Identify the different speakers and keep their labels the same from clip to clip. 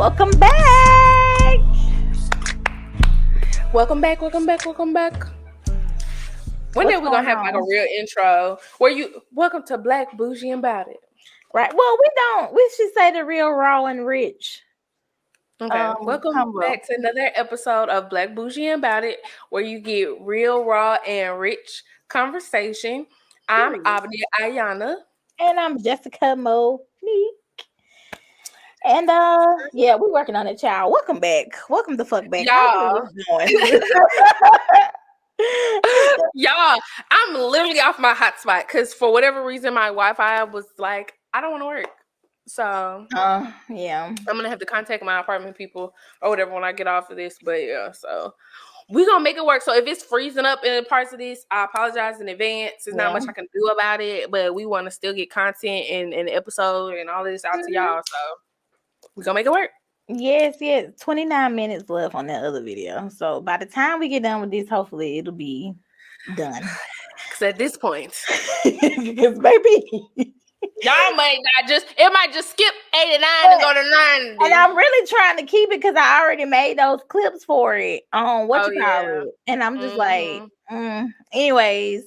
Speaker 1: Welcome back.
Speaker 2: Welcome back. When are we gonna have like a real intro where you welcome to Black Bougie and About It?
Speaker 1: Right. Well, we don't. We should say the real raw and rich.
Speaker 2: Okay. Welcome back to another episode of Black Bougie and About It, where you get real, raw, and rich conversation. I'm Abdi Ayana.
Speaker 1: And I'm Jessica Monique. And yeah, we're working on it, child. Welcome back. Welcome the fuck back.
Speaker 2: Y'all. Y'all, I'm literally off my hotspot because for whatever reason my Wi-Fi was like, I don't want to work. So
Speaker 1: yeah.
Speaker 2: I'm gonna have to contact my apartment people or whatever when I get off of this. But yeah, so we're gonna make it work. So if it's freezing up in parts of this, I apologize in advance. There's not much I can do about it, but we want to still get content and the episode and all this out to y'all. So we're gonna make it work.
Speaker 1: Yes. 29 minutes left on that other video. So by the time we get done with this, hopefully it'll be done.
Speaker 2: Because at this point,
Speaker 1: because baby,
Speaker 2: y'all might not it might just skip 89 and go to 90.
Speaker 1: And I'm really trying to keep it because I already made those clips for it on call it. And I'm just like, anyways,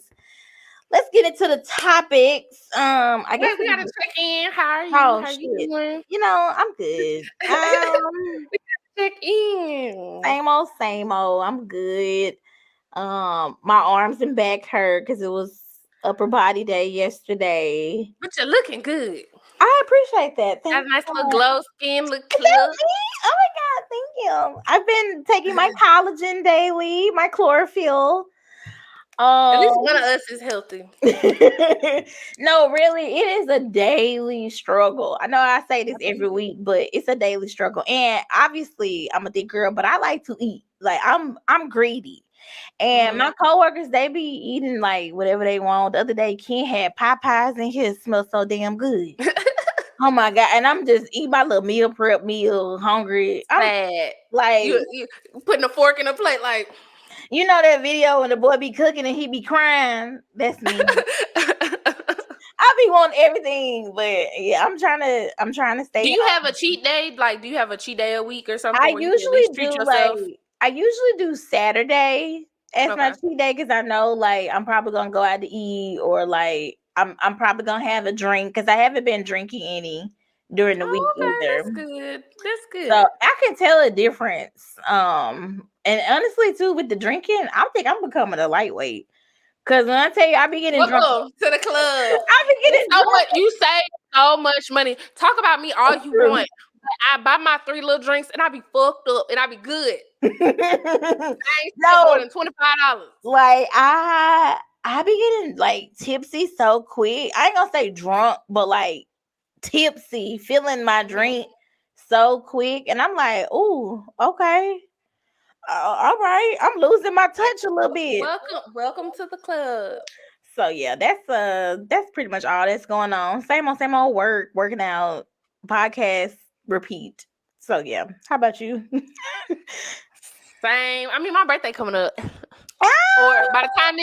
Speaker 1: let's get into the topics. I guess
Speaker 2: we gotta check in. How are you? How you doing?
Speaker 1: You know, I'm good.
Speaker 2: We gotta check in.
Speaker 1: Same old. I'm good. My arms and back hurt because it was upper body day yesterday.
Speaker 2: But you're looking good.
Speaker 1: I appreciate that.
Speaker 2: Got a nice little glow skin, look clear.
Speaker 1: Oh my God, thank you. I've been taking my collagen daily, my chlorophyll.
Speaker 2: At least one of us is healthy.
Speaker 1: No, really, it is a daily struggle. I know I say this every week, but it's a daily struggle. And obviously, I'm a thick girl, but I like to eat. Like I'm greedy. And my coworkers, they be eating like whatever they want. The other day, Ken had Popeyes in here. Smells so damn good. Oh my God. And I'm just eating my little meal prep meal, hungry.
Speaker 2: I'm
Speaker 1: like
Speaker 2: you putting a fork in a plate, like
Speaker 1: you know that video when the boy be cooking and he be crying. That's me. I be wanting everything, but yeah, I'm trying to stay.
Speaker 2: Do you have a cheat day? Like, do you have a cheat day a week or something?
Speaker 1: I usually do. I usually do Saturday as my cheat day because I know like I'm probably gonna go out to eat or like I'm probably gonna have a drink because I haven't been drinking any during the week either.
Speaker 2: That's good.
Speaker 1: So I can tell a difference. And honestly too, with the drinking, I think I'm becoming a lightweight. Cause when I tell you I be getting drunk
Speaker 2: to the club.
Speaker 1: I be getting
Speaker 2: so much. You save so much money. Talk about me all you want. I buy my 3 little drinks and I be fucked up and I be good. I ain't more than $25.
Speaker 1: Like I be getting like tipsy so quick. I ain't gonna say drunk, but like tipsy, feeling my drink so quick, and I'm like, ooh, okay, all right, I'm losing my touch a little bit.
Speaker 2: Welcome to the club.
Speaker 1: So yeah, that's pretty much all that's going on. Same old working out, podcast, repeat. So yeah, how about you?
Speaker 2: Same. I mean, my birthday coming up. Or by the time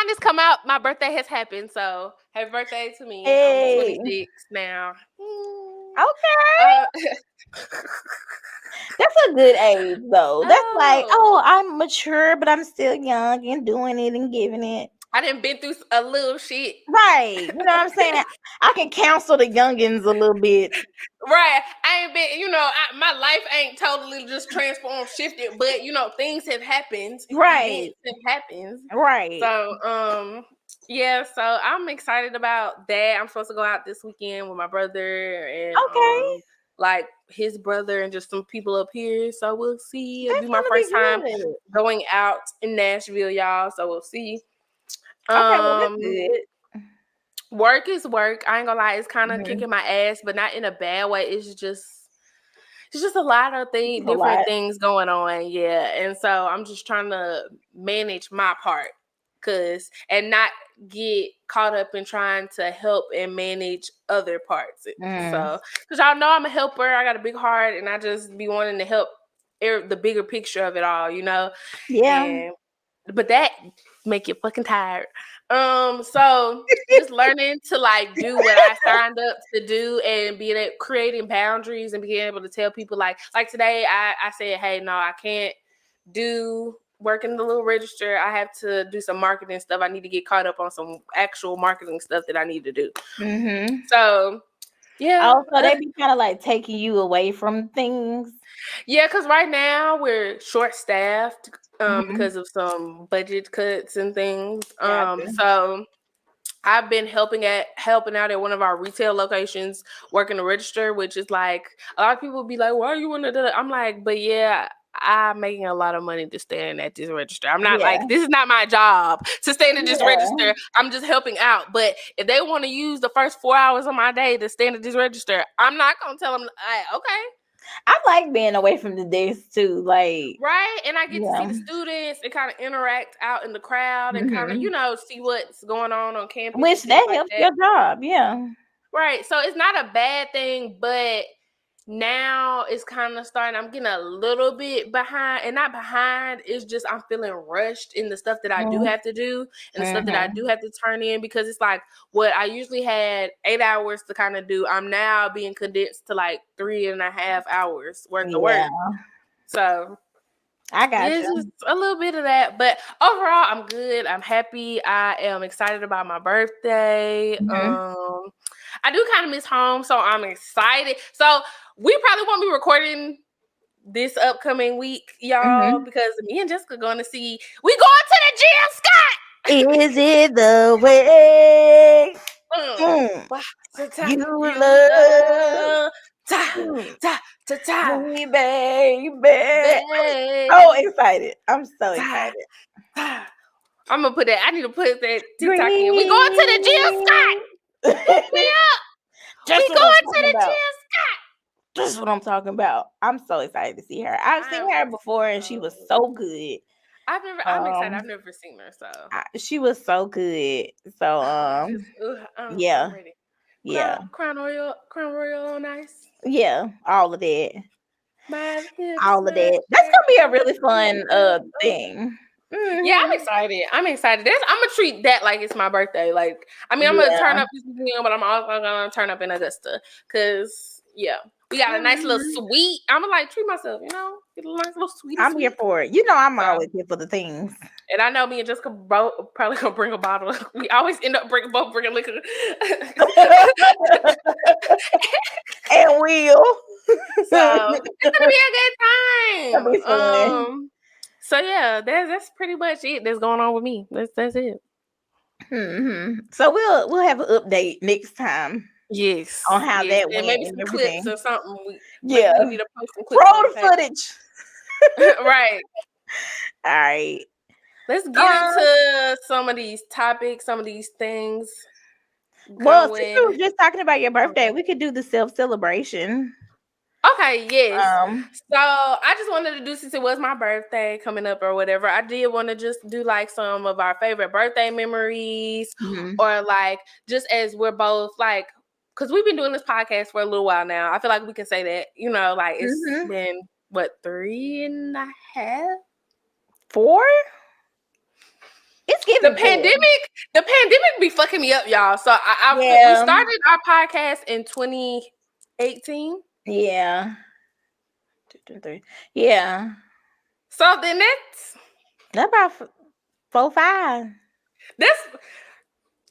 Speaker 2: this come out, my birthday has happened. So happy birthday to me.
Speaker 1: Hey.
Speaker 2: I'm 26 now.
Speaker 1: Okay. That's a good age though. That's like, I'm mature, but I'm still young and doing it and giving it.
Speaker 2: I done been through a little shit.
Speaker 1: Right. You know what I'm saying? I can counsel the youngins a little bit.
Speaker 2: Right. I ain't been, my life ain't totally just transformed, shifted, but things have happened.
Speaker 1: Right.
Speaker 2: It happens.
Speaker 1: Right.
Speaker 2: So, yeah, so I'm excited about that. I'm supposed to go out this weekend with my brother and like his brother and just some people up here. So we'll see. It'll be my first time going out in Nashville, y'all. So we'll see.
Speaker 1: Okay, well, that's good.
Speaker 2: Work is work. I ain't gonna lie, it's kind of kicking my ass, but not in a bad way. It's just a lot of different things going on, yeah. And so I'm just trying to manage my part, and not get caught up in trying to help and manage other parts. So, because y'all know I'm a helper, I got a big heart, and I just be wanting to help the bigger picture of it all,
Speaker 1: Yeah.
Speaker 2: But that make you fucking tired. So just learning to like do what I signed up to do and creating boundaries and being able to tell people like today I said, hey, no, I can't do work in the little register. I have to do some marketing stuff. I need to get caught up on some actual marketing stuff that I need to do.
Speaker 1: Mm-hmm.
Speaker 2: So yeah.
Speaker 1: Also, they be kind of like taking you away from things.
Speaker 2: Yeah, because right now we're short staffed because of some budget cuts and things. So I've been helping out at one of our retail locations, working the register, which is like a lot of people be like, "Why you want to do that?" I'm like, "But yeah, I'm making a lot of money to stand at this register. I'm not like this is not my job to stand at this register. I'm just helping out. But if they want to use the first 4 hours of my day to stand at this register, I'm not gonna tell them, okay."
Speaker 1: I like being away from the desk too, like
Speaker 2: right, and I get to see the students and kind of interact out in the crowd and kind of see what's going on campus.
Speaker 1: Which that helps your job,
Speaker 2: right. So it's not a bad thing, but now it's kind of starting. I'm getting a little bit behind, and not behind. It's just I'm feeling rushed in the stuff that I do have to do and the stuff that I do have to turn in because it's like what I usually had 8 hours to kind of do. I'm now being condensed to like 3.5 hours worth of work. So
Speaker 1: I got you.
Speaker 2: Just a little bit of that, but overall, I'm good. I'm happy. I am excited about my birthday. I do kind of miss home, so I'm excited. So we probably won't be recording this upcoming week, y'all, because me and Jessica going to see. We going to the Jill Scott.
Speaker 1: Is it the way you love? Me, baby. I'm so excited. I'm so excited.
Speaker 2: I'm gonna put that. I need to put that TikTok in. We going to the Jill Scott. Hook me up. We going to the Jill Scott.
Speaker 1: This is what I'm talking about. I'm so excited to see her. I've seen her before, and she was so good.
Speaker 2: I'm excited. I've never seen her, so
Speaker 1: she was so good. So yeah,
Speaker 2: I'm ready. Crown Royal on ice.
Speaker 1: Yeah, all of that.
Speaker 2: All
Speaker 1: of that. That's gonna be a really fun thing.
Speaker 2: Yeah, I'm excited. I'm gonna treat that like it's my birthday. Like, I mean, I'm gonna turn up this weekend, but I'm also gonna turn up in Augusta because we got a nice little suite. I'm gonna like treat myself, get a nice little suite.
Speaker 1: I'm here for it. I'm always here for the things.
Speaker 2: And I know me and Jessica probably gonna bring a bottle. We always end up bringing liquor.
Speaker 1: And we'll.
Speaker 2: So it's gonna be a good time. That'll be fun. So yeah, that's pretty much it. That's going on with me. That's it.
Speaker 1: So we'll have an update next time.
Speaker 2: Yes,
Speaker 1: on how that went.
Speaker 2: And maybe some clips or something. We
Speaker 1: need
Speaker 2: to post some clips.
Speaker 1: Roll the footage.
Speaker 2: Right.
Speaker 1: All right.
Speaker 2: Let's get into some of these topics, some of these things.
Speaker 1: Well, since you were just talking about your birthday, we could do the self-celebration.
Speaker 2: Okay, yes. So I just wanted to do, since it was my birthday coming up or whatever, I did want to just do like some of our favorite birthday memories or like just as we're both like, because we've been doing this podcast for a little while now. I feel like we can say that, like it's been what, 3.5?
Speaker 1: 4? It's getting
Speaker 2: the pandemic be fucking me up, y'all. So we started our podcast in 2018.
Speaker 1: Yeah. 2, 3. Yeah.
Speaker 2: So then
Speaker 1: that's about 4, 5.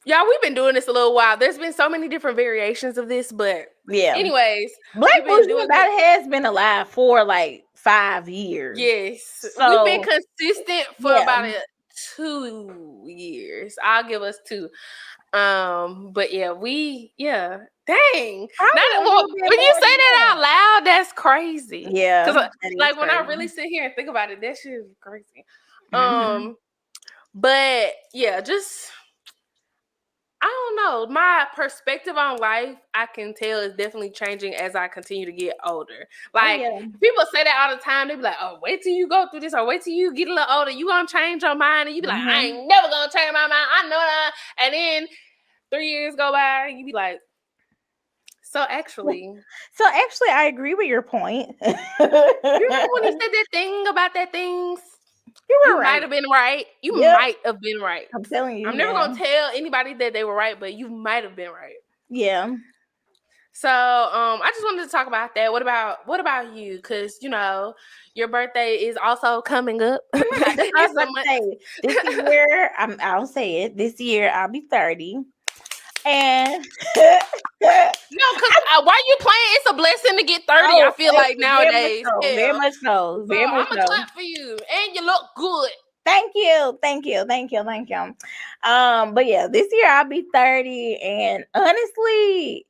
Speaker 2: Y'all, we've been doing this a little while. There's been so many different variations of this, but anyways,
Speaker 1: Black Bougie has been alive for like 5 years.
Speaker 2: Yes. So, we've been consistent for about 2 years. I'll give us 2. But dang. When you say that out loud, that's crazy.
Speaker 1: Yeah.
Speaker 2: Because like when I really sit here and think about it, that shit is crazy. But just I don't know. My perspective on life, I can tell, is definitely changing as I continue to get older. Like, people say that all the time. They be like, oh, wait till you go through this, or wait till you get a little older. You gonna change your mind. And you be like, I ain't never gonna change my mind. I know that. And then 3 years go by, and you be like, so actually, I
Speaker 1: agree with your point.
Speaker 2: You remember when he said that thing about that things? You might have been right. You might have been right.
Speaker 1: I'm telling you.
Speaker 2: I'm never gonna tell anybody that they were right, but you might have been right.
Speaker 1: Yeah.
Speaker 2: So I just wanted to talk about that. What about you? Because your birthday is also coming up.
Speaker 1: This year, I'll say it. This year I'll be 30. And
Speaker 2: no, because why you playing? It's a blessing to get 30. I feel like nowadays.
Speaker 1: Very much so. Very much so.
Speaker 2: I'm gonna clap for you, and you look good.
Speaker 1: Thank you. But yeah, this year I'll be 30, and honestly,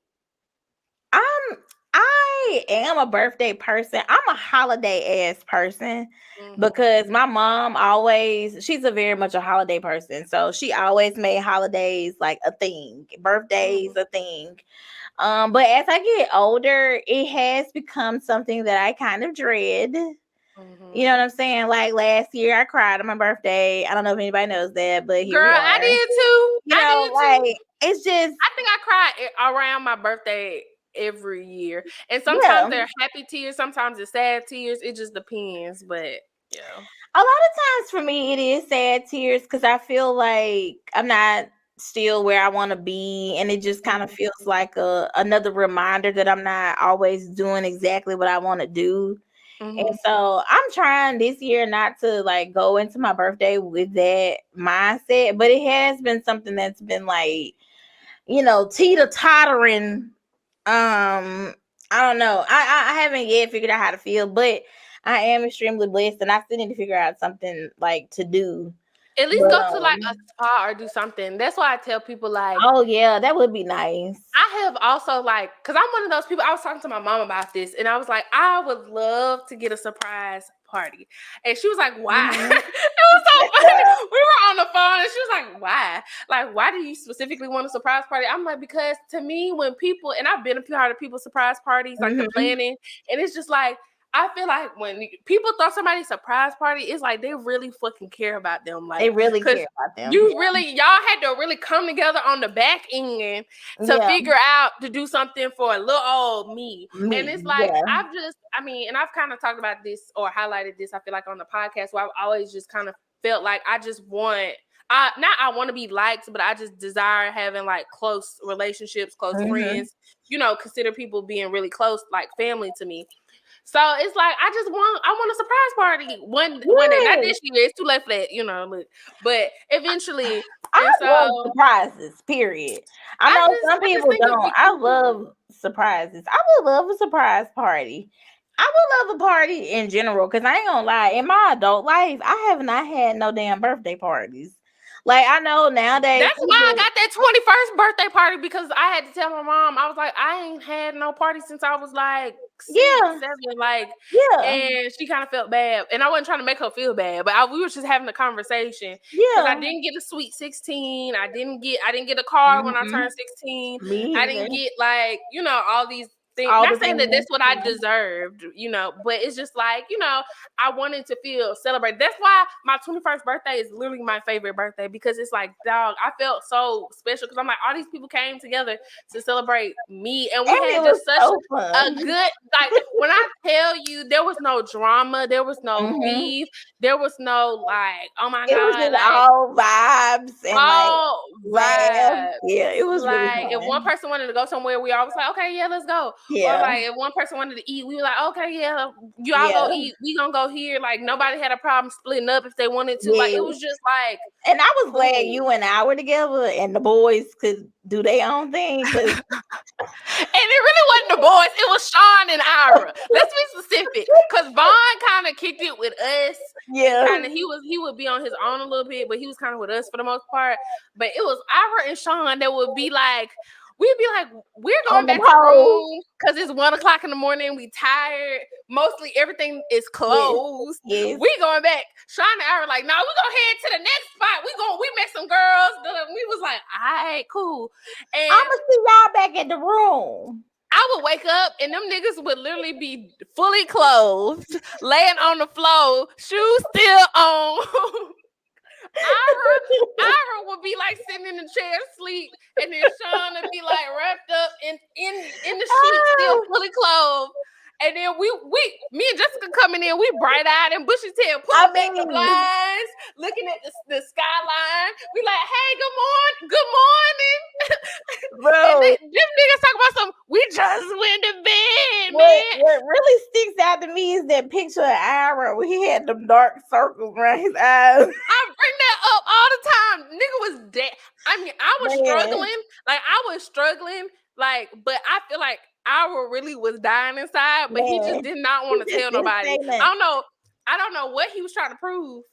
Speaker 1: I am a birthday person. I'm a holiday ass person because my mom she's a very much a holiday person. So she always made holidays like a thing, birthdays a thing. But as I get older, it has become something that I kind of dread. You know what I'm saying? Like last year, I cried on my birthday. I don't know if anybody knows that, but here
Speaker 2: girl,
Speaker 1: we are.
Speaker 2: I did too.
Speaker 1: It's just.
Speaker 2: I think I cried around my birthday every year, and sometimes they're happy tears, sometimes it's sad tears. It just depends, but yeah.
Speaker 1: A lot of times for me, it is sad tears because I feel like I'm not still where I want to be, and it just kind of feels like another reminder that I'm not always doing exactly what I want to do. And so I'm trying this year not to like go into my birthday with that mindset, but it has been something that's been like, teeter-tottering. I don't know. I haven't yet figured out how to feel, but I am extremely blessed, and I still need to figure out something like to do.
Speaker 2: At least go to like a spa or do something. That's why I tell people like,
Speaker 1: oh yeah, that would be nice.
Speaker 2: I have also like, because I'm one of those people, I was talking to my mom about this, and I was like, I would love to get a surprise party. And she was like, why? It was so funny. We were on the phone, and she was like, why? Like, why do you specifically want a surprise party? I'm like, because to me, when people, and I've been a part of people's surprise parties, like the planning, and it's just like, I feel like when people throw somebody a surprise party, it's like they really fucking care about them. Like
Speaker 1: they really care about them.
Speaker 2: Y'all had to really come together on the back end to figure out to do something for a little old me. And it's like and I've kind of talked about this or highlighted this, I feel like on the podcast, where I've always just kind of felt like I just want I want to be liked, but I just desire having like close relationships, close friends, consider people being really close, like family to me. So it's like I want a surprise party one day. Not this year. It's too late for that, but eventually.
Speaker 1: I love surprises, period. I know some people don't. I love surprises. I would love a surprise party. I would love a party in general, because I ain't gonna lie, in my adult life, I have not had no damn birthday parties. Like, I know nowadays.
Speaker 2: That's why I got that 21st birthday party, because I had to tell my mom, I was like, I ain't had no party since I was like 6, 7, like, and she kind of felt bad, and I wasn't trying to make her feel bad, but we were just having a conversation. Because I didn't get a sweet 16. I didn't get a car when I turned 16. I didn't get like, all these things. Not saying that that's what I deserved, but it's just like, I wanted to feel celebrated. That's why my 21st birthday is literally my favorite birthday, because it's like, dog, I felt so special, because I'm like, all these people came together to celebrate me, and we had just such a good, like, when I tell you, there was no drama, there was no beef, there was no like, oh my God,
Speaker 1: it was just like, all vibes and
Speaker 2: all vibes.
Speaker 1: Yeah, it was
Speaker 2: like
Speaker 1: really
Speaker 2: if one person wanted to go somewhere, we always like, okay, yeah, let's go. Or like if one person wanted to eat, we were like, okay, yeah, you all go eat. We gonna go here. Like nobody had a problem splitting up if they wanted to. Like it was just like.
Speaker 1: And I was glad you and I were together, and the boys could do their own thing. And
Speaker 2: it really wasn't the boys; it was Sean and Ira. Let's be specific, because Vaughn kind of kicked it with us.
Speaker 1: Yeah,
Speaker 2: kind of. He would be on his own a little bit, but he was kind of with us for the most part. But it was Ira and Sean that would be like. We'd be like, we're going back to the room because it's 1:00 in the morning. We tired. Mostly everything is closed.
Speaker 1: Yes.
Speaker 2: We going back. Sean and I were like, no, we gonna head to the next spot. We met some girls. We was like, all right, cool. And
Speaker 1: I'm gonna see y'all back at the room.
Speaker 2: I would wake up and them niggas would literally be fully clothed, laying on the floor, shoes still on. Ira would be like sitting in the chair asleep, and then Sean would be like wrapped up in the sheet, still fully clothed. And then me and Jessica coming in, we bright-eyed and bushy-tailed, pulling back the blinds, looking at the skyline. We like, hey, good morning.
Speaker 1: Bro.
Speaker 2: And them niggas talk about some, we just went to bed,
Speaker 1: man. What really sticks out to me is that picture of Ira where he had them dark circles around his eyes.
Speaker 2: I bring that up all the time. Nigga was dead. I mean, I was struggling, but I feel like Ira really was dying inside, but he just did not want to tell nobody. I don't know what he was trying to prove.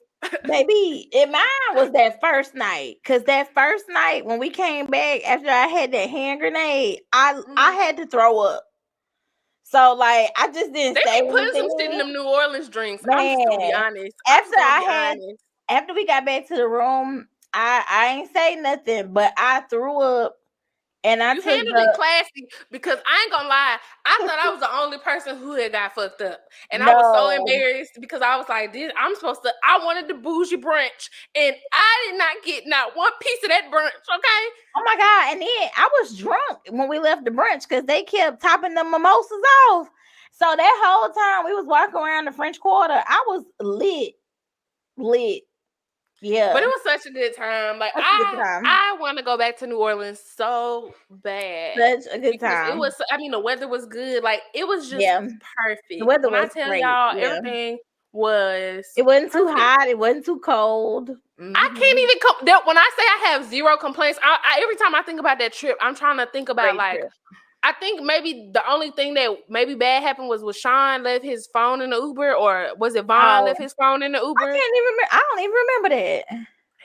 Speaker 1: Baby, mine was that first night. Cause that first night when we came back after I had that hand grenade, I had to throw up. So like I just didn't
Speaker 2: stay. They putting some shit in them New Orleans drinks. Man, I'm just gonna be honest.
Speaker 1: After we got back to the room, I ain't say nothing, but I threw up. And you
Speaker 2: handled it classy, because I ain't gonna lie, I thought I was the only person who had got fucked up, and I was so embarrassed because I was like, I wanted the bougie brunch, and I did not get not one piece of that brunch. Okay.
Speaker 1: Oh my God! And then I was drunk when we left the brunch because they kept topping the mimosas off. So that whole time we was walking around the French Quarter, I was lit. Yeah,
Speaker 2: but it was such a good time. Like I want to go back to New Orleans so bad.
Speaker 1: Such a good time.
Speaker 2: It was. I mean, the weather was good. Like it was just perfect.
Speaker 1: The weather
Speaker 2: when
Speaker 1: was
Speaker 2: I tell
Speaker 1: great.
Speaker 2: y'all, everything was.
Speaker 1: It wasn't too hot. It wasn't too cold.
Speaker 2: I can't even when I say I have zero complaints. I every time I think about that trip, I'm trying to think about I think maybe the only thing that maybe bad happened was Sean left his phone in the Uber, or was it Vaughn left his phone in the Uber?
Speaker 1: I can't even remember. I don't even remember that.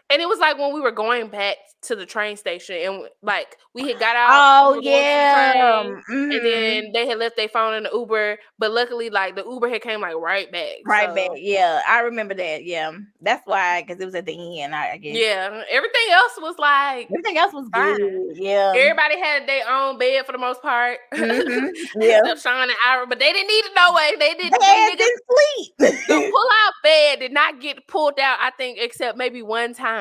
Speaker 2: And it was like when we were going back to the train station, and like we had got out.
Speaker 1: Oh yeah.
Speaker 2: And then they had left their phone in the Uber, but luckily, like the Uber had came like right back.
Speaker 1: Back. Yeah, I remember that. Yeah, that's why, because it was at the end. I guess.
Speaker 2: Yeah, everything else was
Speaker 1: fine. Good. Yeah,
Speaker 2: everybody had their own bed for the most part. Yeah, except Sean and Ira, but they didn't need it no way. They didn't
Speaker 1: sleep.
Speaker 2: The pull-out bed did not get pulled out, I think, except maybe one time.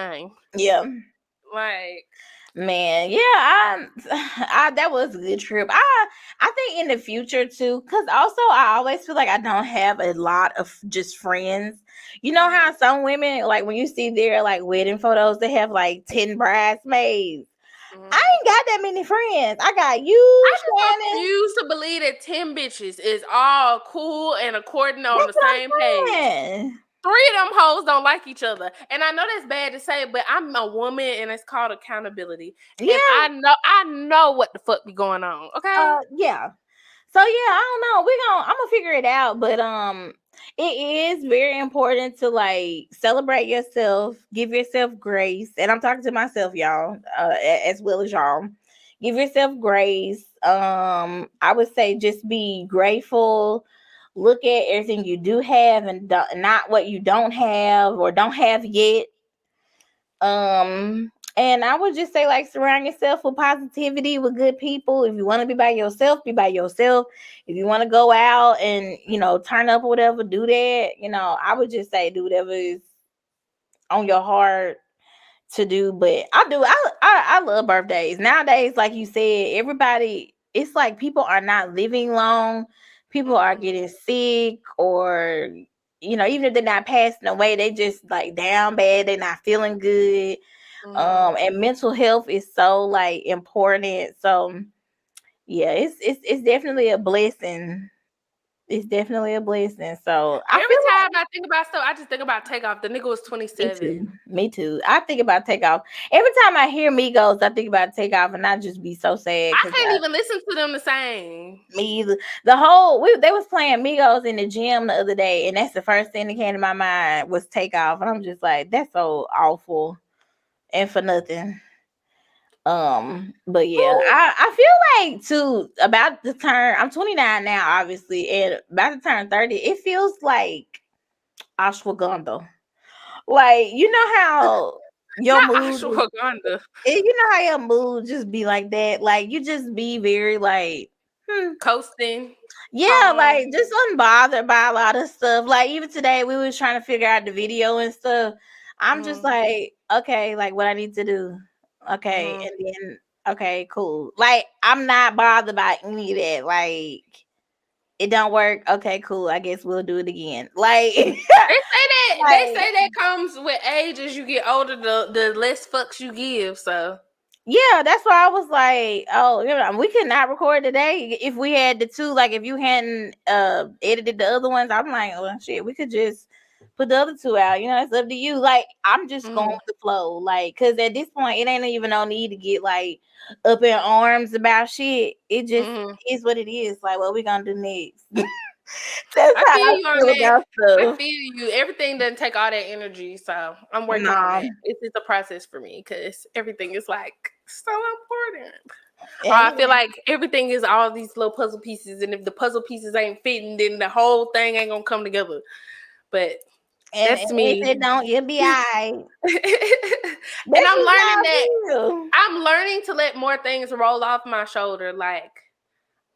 Speaker 1: Yeah.
Speaker 2: Like,
Speaker 1: man, yeah, I that was a good trip. I think in the future too, because also I always feel like I don't have a lot of just friends. You know how some women, like when you see their like wedding photos, they have like 10 bridesmaids. I ain't got that many friends. I got you.
Speaker 2: I refuse to believe that 10 bitches is all cool and according on the same page. 3 of them hoes don't like each other. And I know that's bad to say, but I'm a woman and it's called accountability. Yeah. And I know what the fuck be going on. Okay.
Speaker 1: Yeah. So yeah, I don't know. I'm gonna figure it out. But it is very important to like celebrate yourself, give yourself grace. And I'm talking to myself, y'all, as well as y'all. Give yourself grace. I would say just be grateful. Look at everything you do have and not what you don't have or don't have yet. And I would just say, like, surround yourself with positivity, with good people. If you want to be by yourself, be by yourself. If you want to go out and, turn up or whatever, do that. I would just say do whatever is on your heart to do. But I love birthdays. Nowadays, like you said, everybody, it's like people are not living long. People are getting sick, or, even if they're not passing away, they just like down bad. They're not feeling good. And mental health is so like important. So yeah, it's definitely a blessing. It's definitely a blessing. So
Speaker 2: every time I think about stuff, I just think about Takeoff. The nigga was 27.
Speaker 1: Me too. I think about Takeoff. Every time I hear Migos, I think about Takeoff, and I just be so sad.
Speaker 2: I can't even listen to them the same.
Speaker 1: Me either. They was playing Migos in the gym the other day, and that's the first thing that came to my mind was Takeoff, and I'm just like, that's so awful and for nothing. But yeah, I feel like too about the turn. I'm 29 now, obviously, and about to turn 30. It feels like ashwagandha. Like, you know how your mood,
Speaker 2: ashwagandha.
Speaker 1: You know how your mood just be like that. Like you just be very like
Speaker 2: coasting.
Speaker 1: Yeah, like just unbothered by a lot of stuff. Like even today, we was trying to figure out the video and stuff. I'm just like, okay, like what I need to do. Okay, and then okay, cool. Like I'm not bothered by any of that. Like it don't work. Okay, cool. I guess we'll do it again. Like
Speaker 2: they say that they say that comes with age. As you get older, the less fucks you give. So
Speaker 1: yeah, that's why I was like, oh, we could not record today if we had the two. Like if you hadn't edited the other ones, I'm like, oh shit, we could just put the other two out. It's up to you. Like I'm just going with the flow. Like, cause at this point, it ain't even no need to get like up in arms about shit. It just is what it is. Like, what we gonna do next?
Speaker 2: I feel you on that. I feel you. Everything doesn't take all that energy, so I'm working on it. It's a process for me because everything is like so important. I feel like everything is all these little puzzle pieces, and if the puzzle pieces ain't fitting, then the whole thing ain't gonna come together. But that's me.
Speaker 1: If it don't, you'll be all right.
Speaker 2: And I'm learning that. I'm learning to let more things roll off my shoulder. Like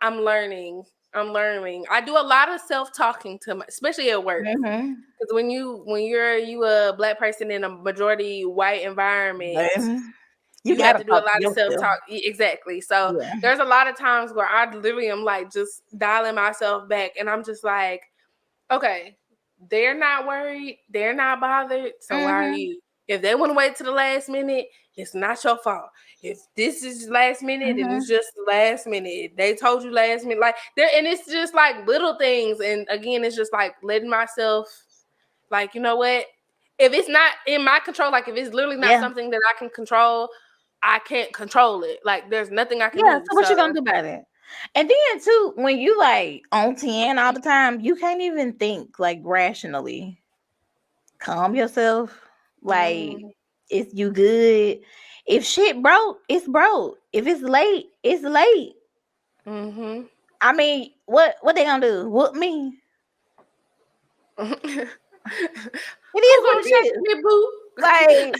Speaker 2: I'm learning. I do a lot of self-talking especially at work. Because when you're a Black person in a majority white environment, you have to do a lot of self-talk. Exactly. So there's a lot of times where I literally am like just dialing myself back, and I'm just like, okay, they're not worried, they're not bothered. So why are you? If they want to wait to the last minute, it's not your fault. If this is last minute, it was just last minute. They told you last minute, like there, and it's just like little things. And again, it's just like letting myself, like, you know what? If it's not in my control, like if it's literally not something that I can control, I can't control it. Like there's nothing I can do.
Speaker 1: So what you gonna do about it? And then too, when you like on 10 all the time, you can't even think like rationally. Calm yourself. Like, if you good, if shit broke, it's broke. If it's late, it's late. I mean, what they gonna do? Whoop me? It is what it is. Like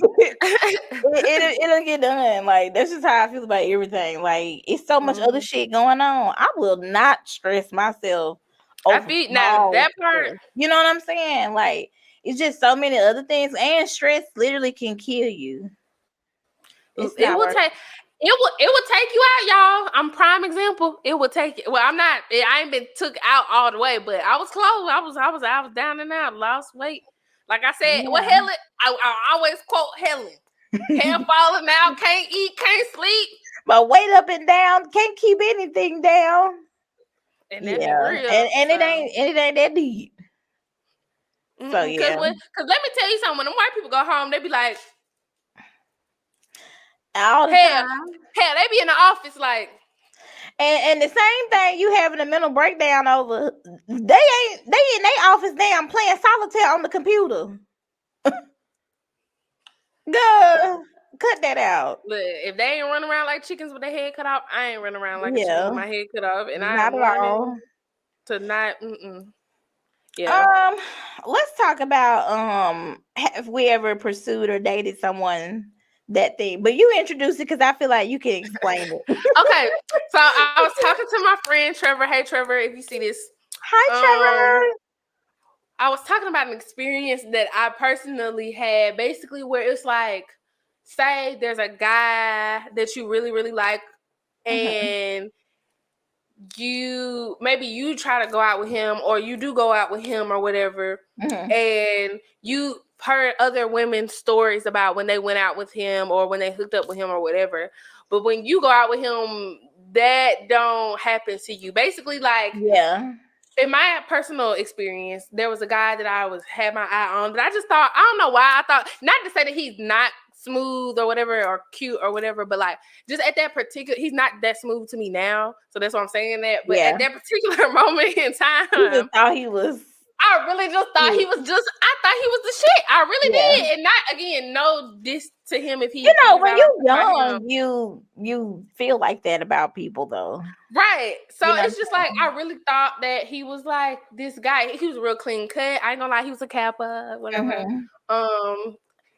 Speaker 1: it'll get done. Like that's just how I feel about everything. Like it's so much other shit going on. I will not stress myself.
Speaker 2: I feel now that part.
Speaker 1: You know what I'm saying? Like it's just so many other things, and stress literally can kill you.
Speaker 2: It will take you out, y'all. I'm prime example. It will take you. Well, I ain't been took out all the way, but I was close. I was down and out, lost weight. Like I said, well, Helen, I always quote Helen. Hair falling out, can't eat, can't sleep.
Speaker 1: But weight up and down, can't keep anything down.
Speaker 2: And that be real.
Speaker 1: And it ain't that deep. So yeah.
Speaker 2: Because let me tell you something. When the white people go home, they be like,
Speaker 1: all the time.
Speaker 2: Hell, they be in the office like.
Speaker 1: And the same thing you having a mental breakdown over, they in their office damn playing solitaire on the computer. Girl, cut that out.
Speaker 2: Look, if they ain't running around like chickens with their head cut off, I ain't running around like a chicken with my head cut off. And
Speaker 1: not at all.
Speaker 2: To not,
Speaker 1: let's talk about have we ever pursued or dated someone that thing? But you introduced it because I feel like you can explain it.
Speaker 2: Okay, so I was talking to my friend Trevor. Hey Trevor, if you see this.
Speaker 1: Hi Trevor.
Speaker 2: I was talking about an experience that I personally had, basically where it's like, say there's a guy that you really, really like, and you try to go out with him, or you do go out with him or whatever, and you heard other women's stories about when they went out with him or when they hooked up with him or whatever. But when you go out with him, that don't happen to you. Basically, like, in my personal experience, there was a guy that I had my eye on, but I just thought, I don't know why, I thought, not to say that he's not smooth or whatever, or cute or whatever, but like, just at that particular, he's not that smooth to me now, so that's why I'm saying that. But at that particular moment in time,
Speaker 1: I
Speaker 2: really just thought he was I thought he was the shit. I really did. And not, again, no diss to him if he,
Speaker 1: when you're young, you feel like that about people though.
Speaker 2: Right. So it's just like, I really thought that he was like this guy. He was real clean cut. I ain't gonna lie, he was a Kappa, whatever.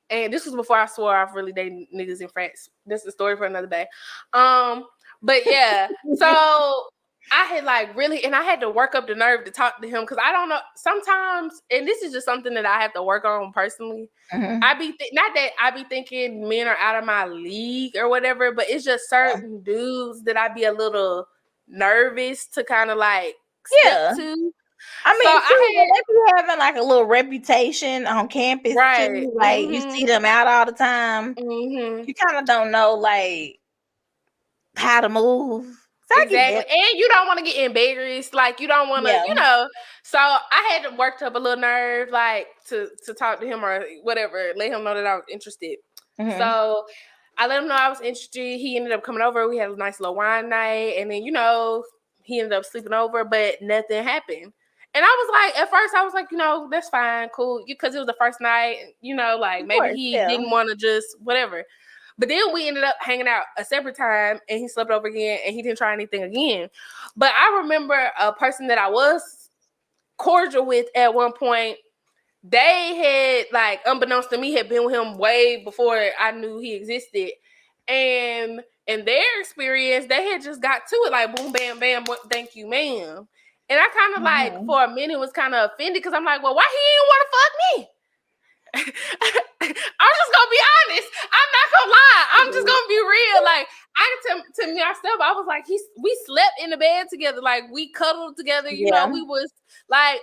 Speaker 2: And this was before I swore off really dating niggas in France. This is a story for another day. But yeah, so I had like really, and I had to work up the nerve to talk to him, because I don't know, sometimes, and this is just something that I have to work on personally. I be not that I be thinking men are out of my league or whatever, but it's just certain dudes that I be a little nervous to kind of like step
Speaker 1: Yeah.
Speaker 2: two.
Speaker 1: I
Speaker 2: So
Speaker 1: mean, too,
Speaker 2: I
Speaker 1: they be having like a little reputation on campus
Speaker 2: right.
Speaker 1: too. Like you see them out all the time.
Speaker 2: Mm-hmm.
Speaker 1: You kind of don't know like how to move. So I get
Speaker 2: Exactly.
Speaker 1: that.
Speaker 2: And you don't want to get embarrassed. Like you don't want to,
Speaker 1: Yeah.
Speaker 2: So I had to worked up a little nerve, like to talk to him or whatever, let him know that I was interested.
Speaker 1: Mhm.
Speaker 2: So I let him know I was interested. He ended up coming over. We had a nice little wine night. And then, he ended up sleeping over, but nothing happened. And I was like, at first I was like, that's fine, cool. Because it was the first night, like
Speaker 1: Of
Speaker 2: maybe
Speaker 1: course,
Speaker 2: he
Speaker 1: yeah.
Speaker 2: didn't want to just whatever. But then we ended up hanging out a separate time and he slept over again and he didn't try anything again. But I remember a person that I was cordial with at one point. They had, like, unbeknownst to me, had been with him way before I knew he existed. And in their experience, they had just got to it like boom, bam, bam, thank you, ma'am. And I kind of like for a minute was kind of offended because I'm like, well, why he didn't want to fuck me? I'm just gonna be honest. I'm not gonna lie. I'm just gonna be real. Like to myself, I was like, we slept in the bed together. Like we cuddled together.
Speaker 1: Yeah.
Speaker 2: We was like,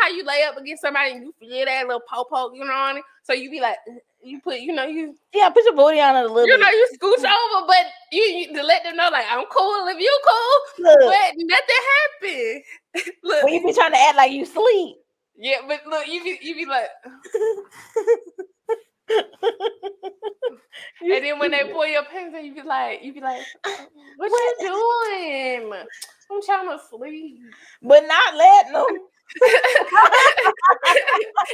Speaker 2: how you lay up against somebody and you feel that little poke, on it. So you be like, you put, you
Speaker 1: put your booty on it a little bit.
Speaker 2: You scooch over, but you to let them know, like, I'm cool if you cool. Look, but nothing happened.
Speaker 1: Look, when you be trying to act like you sleep.
Speaker 2: Yeah, but look, you be like, and then when they pull your pants, you be like, what you doing? I'm trying to sleep,
Speaker 1: but not letting them.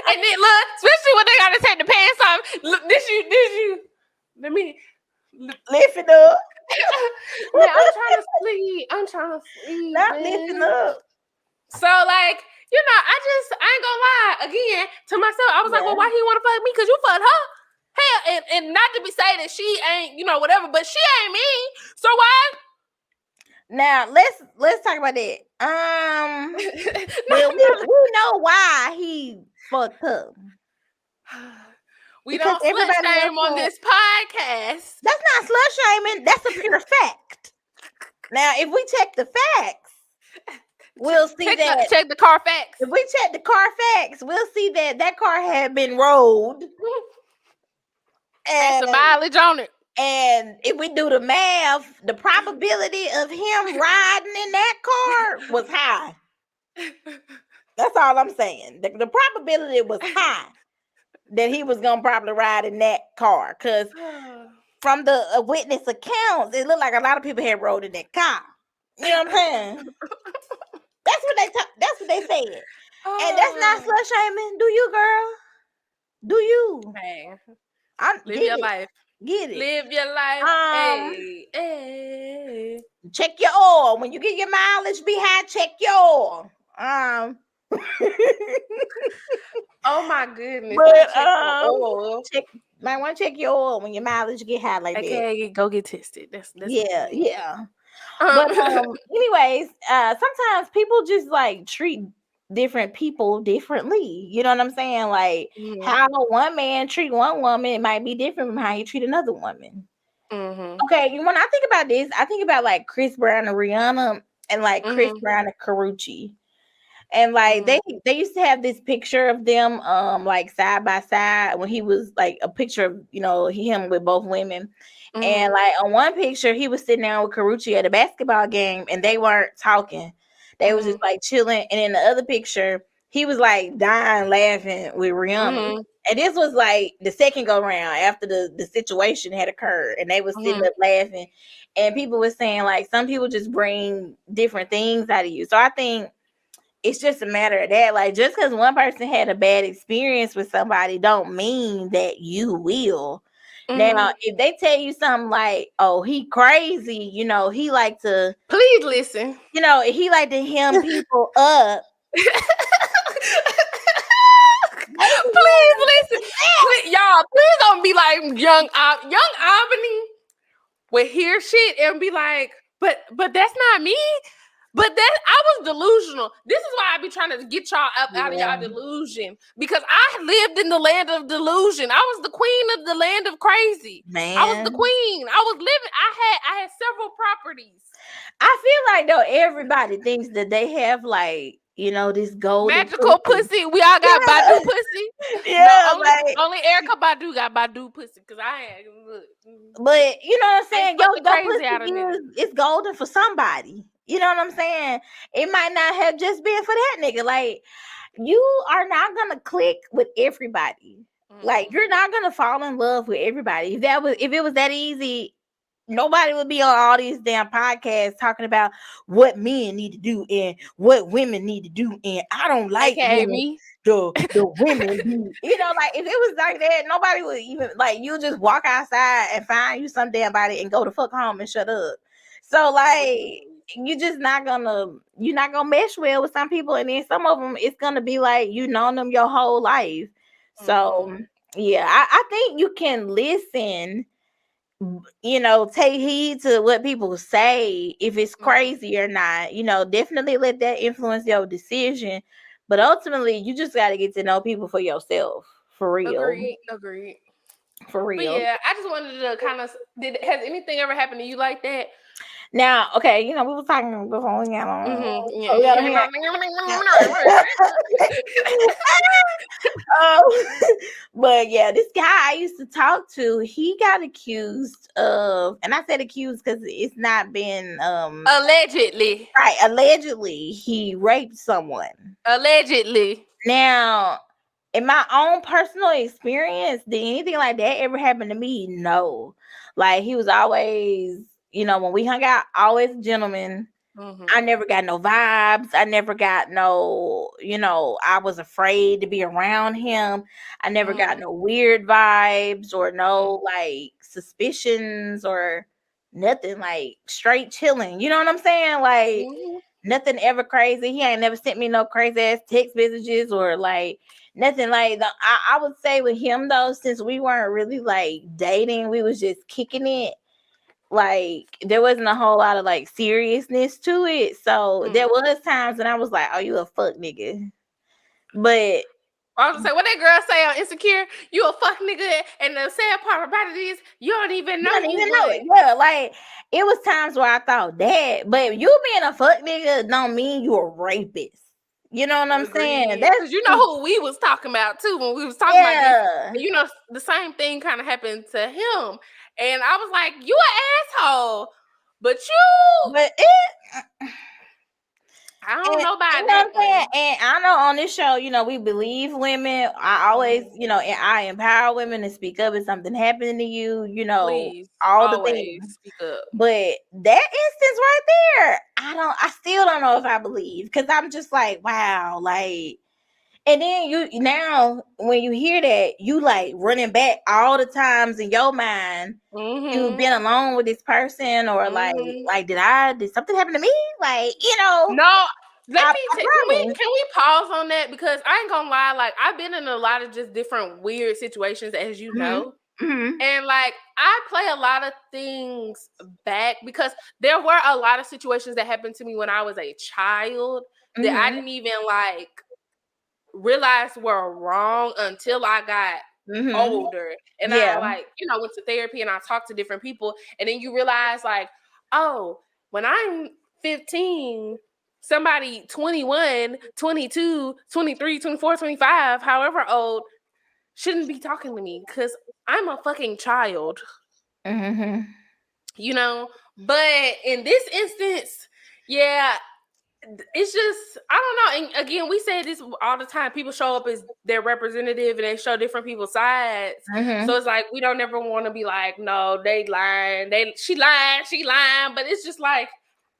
Speaker 2: And then look, especially when they gotta take the pants off. Look, this you. Let me
Speaker 1: lift it up.
Speaker 2: Man, I'm trying to sleep.
Speaker 1: Not lifting up.
Speaker 2: So like, I ain't gonna lie again to myself. I was like, well, why he want to fuck me? Because you fucked her. Hell, and not to be saying that she ain't, whatever, but she ain't me. So why?
Speaker 1: Now let's talk about that. We know why he fucked up.
Speaker 2: We don't slut shame on this podcast.
Speaker 1: That's not slut shaming. That's a pure fact. Now, if we check the facts, we'll see that.
Speaker 2: Check the Carfax.
Speaker 1: If we check the Carfax, we'll see that car had been rolled.
Speaker 2: And some mileage on it.
Speaker 1: And if we do the math, the probability of him riding in that car was high. That's all I'm saying. The probability was high that he was going to probably ride in that car. Because from the witness accounts, it looked like a lot of people had rode in that car. You know what I'm saying? That's what they said. And that's not slut shaming. Do you, girl? Do you?
Speaker 2: Hey.
Speaker 1: Live your life. Get it.
Speaker 2: Live your life. Hey.
Speaker 1: Check your oil. When you get your mileage be high, check your oil.
Speaker 2: Oh my goodness.
Speaker 1: But might want to check your oil when your mileage get high like that.
Speaker 2: Okay, go get tested. That's
Speaker 1: yeah. But anyways, sometimes people just like treat different people differently. You know what I'm saying? Like how one man treat one woman, it might be different from how you treat another woman. Okay, when I think about this, I think about like Chris Brown and Rihanna, and like Chris Brown and Karrueche. And like they used to have this picture of them like side by side when he was like a picture of him with both women. And like on one picture he was sitting down with Karrueche at a basketball game and they weren't talking. They was just like chilling. And in the other picture he was like dying laughing with Rihanna. And this was like the second go round after the situation had occurred, and they was sitting up laughing. And people were saying like some people just bring different things out of you. So I think it's just a matter of that. Like just because one person had a bad experience with somebody don't mean that you will. Now, if they tell you something like, oh, he crazy, he like to
Speaker 2: please listen.
Speaker 1: He like to hem people up.
Speaker 2: Please listen. Y'all, please don't be like young Albany would hear shit and be like, but that's not me. But I was delusional. This is why I be trying to get y'all out of y'all delusion, because I lived in the land of delusion. I was the queen of the land of crazy. Man, I was the queen. I was living. I had several properties.
Speaker 1: I feel like though everybody thinks that they have like, you know, this golden
Speaker 2: magical pussy. We all got Badu pussy.
Speaker 1: Yeah,
Speaker 2: no, only Erykah Badu got Badu pussy, because I had.
Speaker 1: But you know what I'm saying? Yo, pussy it's golden for somebody. You know what I'm saying? It might not have just been for that nigga. Like, you are not gonna click with everybody. Like, you're not gonna fall in love with everybody. If it was that easy, nobody would be on all these damn podcasts talking about what men need to do and what women need to do. And I don't like me. The women, you know, like if it was like that, nobody would even like, you just walk outside and find you some damn body and go the fuck home and shut up. So like, you're not gonna mesh well with some people, and then some of them it's gonna be like you known them your whole life. So yeah, I think you can listen, you know, take heed to what people say, if it's crazy or not, you know, definitely let that influence your decision. But ultimately, you just got to get to know people for yourself, for real.
Speaker 2: Agreed.
Speaker 1: For real.
Speaker 2: But yeah, I just wanted to kind of, has anything ever happened to you like that?
Speaker 1: Now, okay, you know, we were talking before we got on. But yeah, this guy I used to talk to, he got accused of, and I said accused because it's not been
Speaker 2: allegedly.
Speaker 1: Right, allegedly he raped someone.
Speaker 2: Allegedly.
Speaker 1: Now, in my own personal experience, did anything like that ever happen to me? No. Like, he was always, you know, when we hung out, always a gentleman. I never got no vibes. I never got no, you know, I was afraid to be around him. I never got no weird vibes or no like suspicions or nothing, like straight chilling. You know what I'm saying? Like nothing ever crazy. He ain't never sent me no crazy ass text messages or like nothing like that. I would say with him though, since we weren't really like dating, we was just kicking it. Like there wasn't a whole lot of like seriousness to it. So there was times when I was like, oh, you a fuck nigga. But
Speaker 2: I was gonna say, what that girl say on Insecure, you a fuck nigga, and the sad part about it is you don't even know it.
Speaker 1: Yeah, like it was times where I thought that, but you being a fuck nigga don't mean you a rapist. You know what I'm saying?
Speaker 2: That's, you know who we was talking about too when we was talking about this. You know, the same thing kind of happened to him. And I was like, you an asshole. But I don't know about that.
Speaker 1: And I know on this show, you know, we believe women. I always, you know, and I empower women to speak up if something happening to you, you know, please, all the things.
Speaker 2: Speak up.
Speaker 1: But that instance right there, I still don't know if I believe, because I'm just like, wow, like. And then now when you hear that, you like running back all the times in your mind you've been alone with this person, or like did something happen to me? Like, you know.
Speaker 2: No, can we pause on that? Because I ain't gonna lie, like I've been in a lot of just different weird situations, as you know. And like I play a lot of things back, because there were a lot of situations that happened to me when I was a child that I didn't even like realized were wrong until I got older, and I like, you know, went to therapy and I talked to different people, and then you realize like, oh, when I'm 15, somebody 21, 22, 23, 24, 25, however old, shouldn't be talking to me because I'm a fucking child. You know, but in this instance, yeah, it's just, I don't know. And again, we say this all the time. People show up as their representative and they show different people's sides. So it's like, we don't ever want to be like, no, they lying. She lying. But it's just like,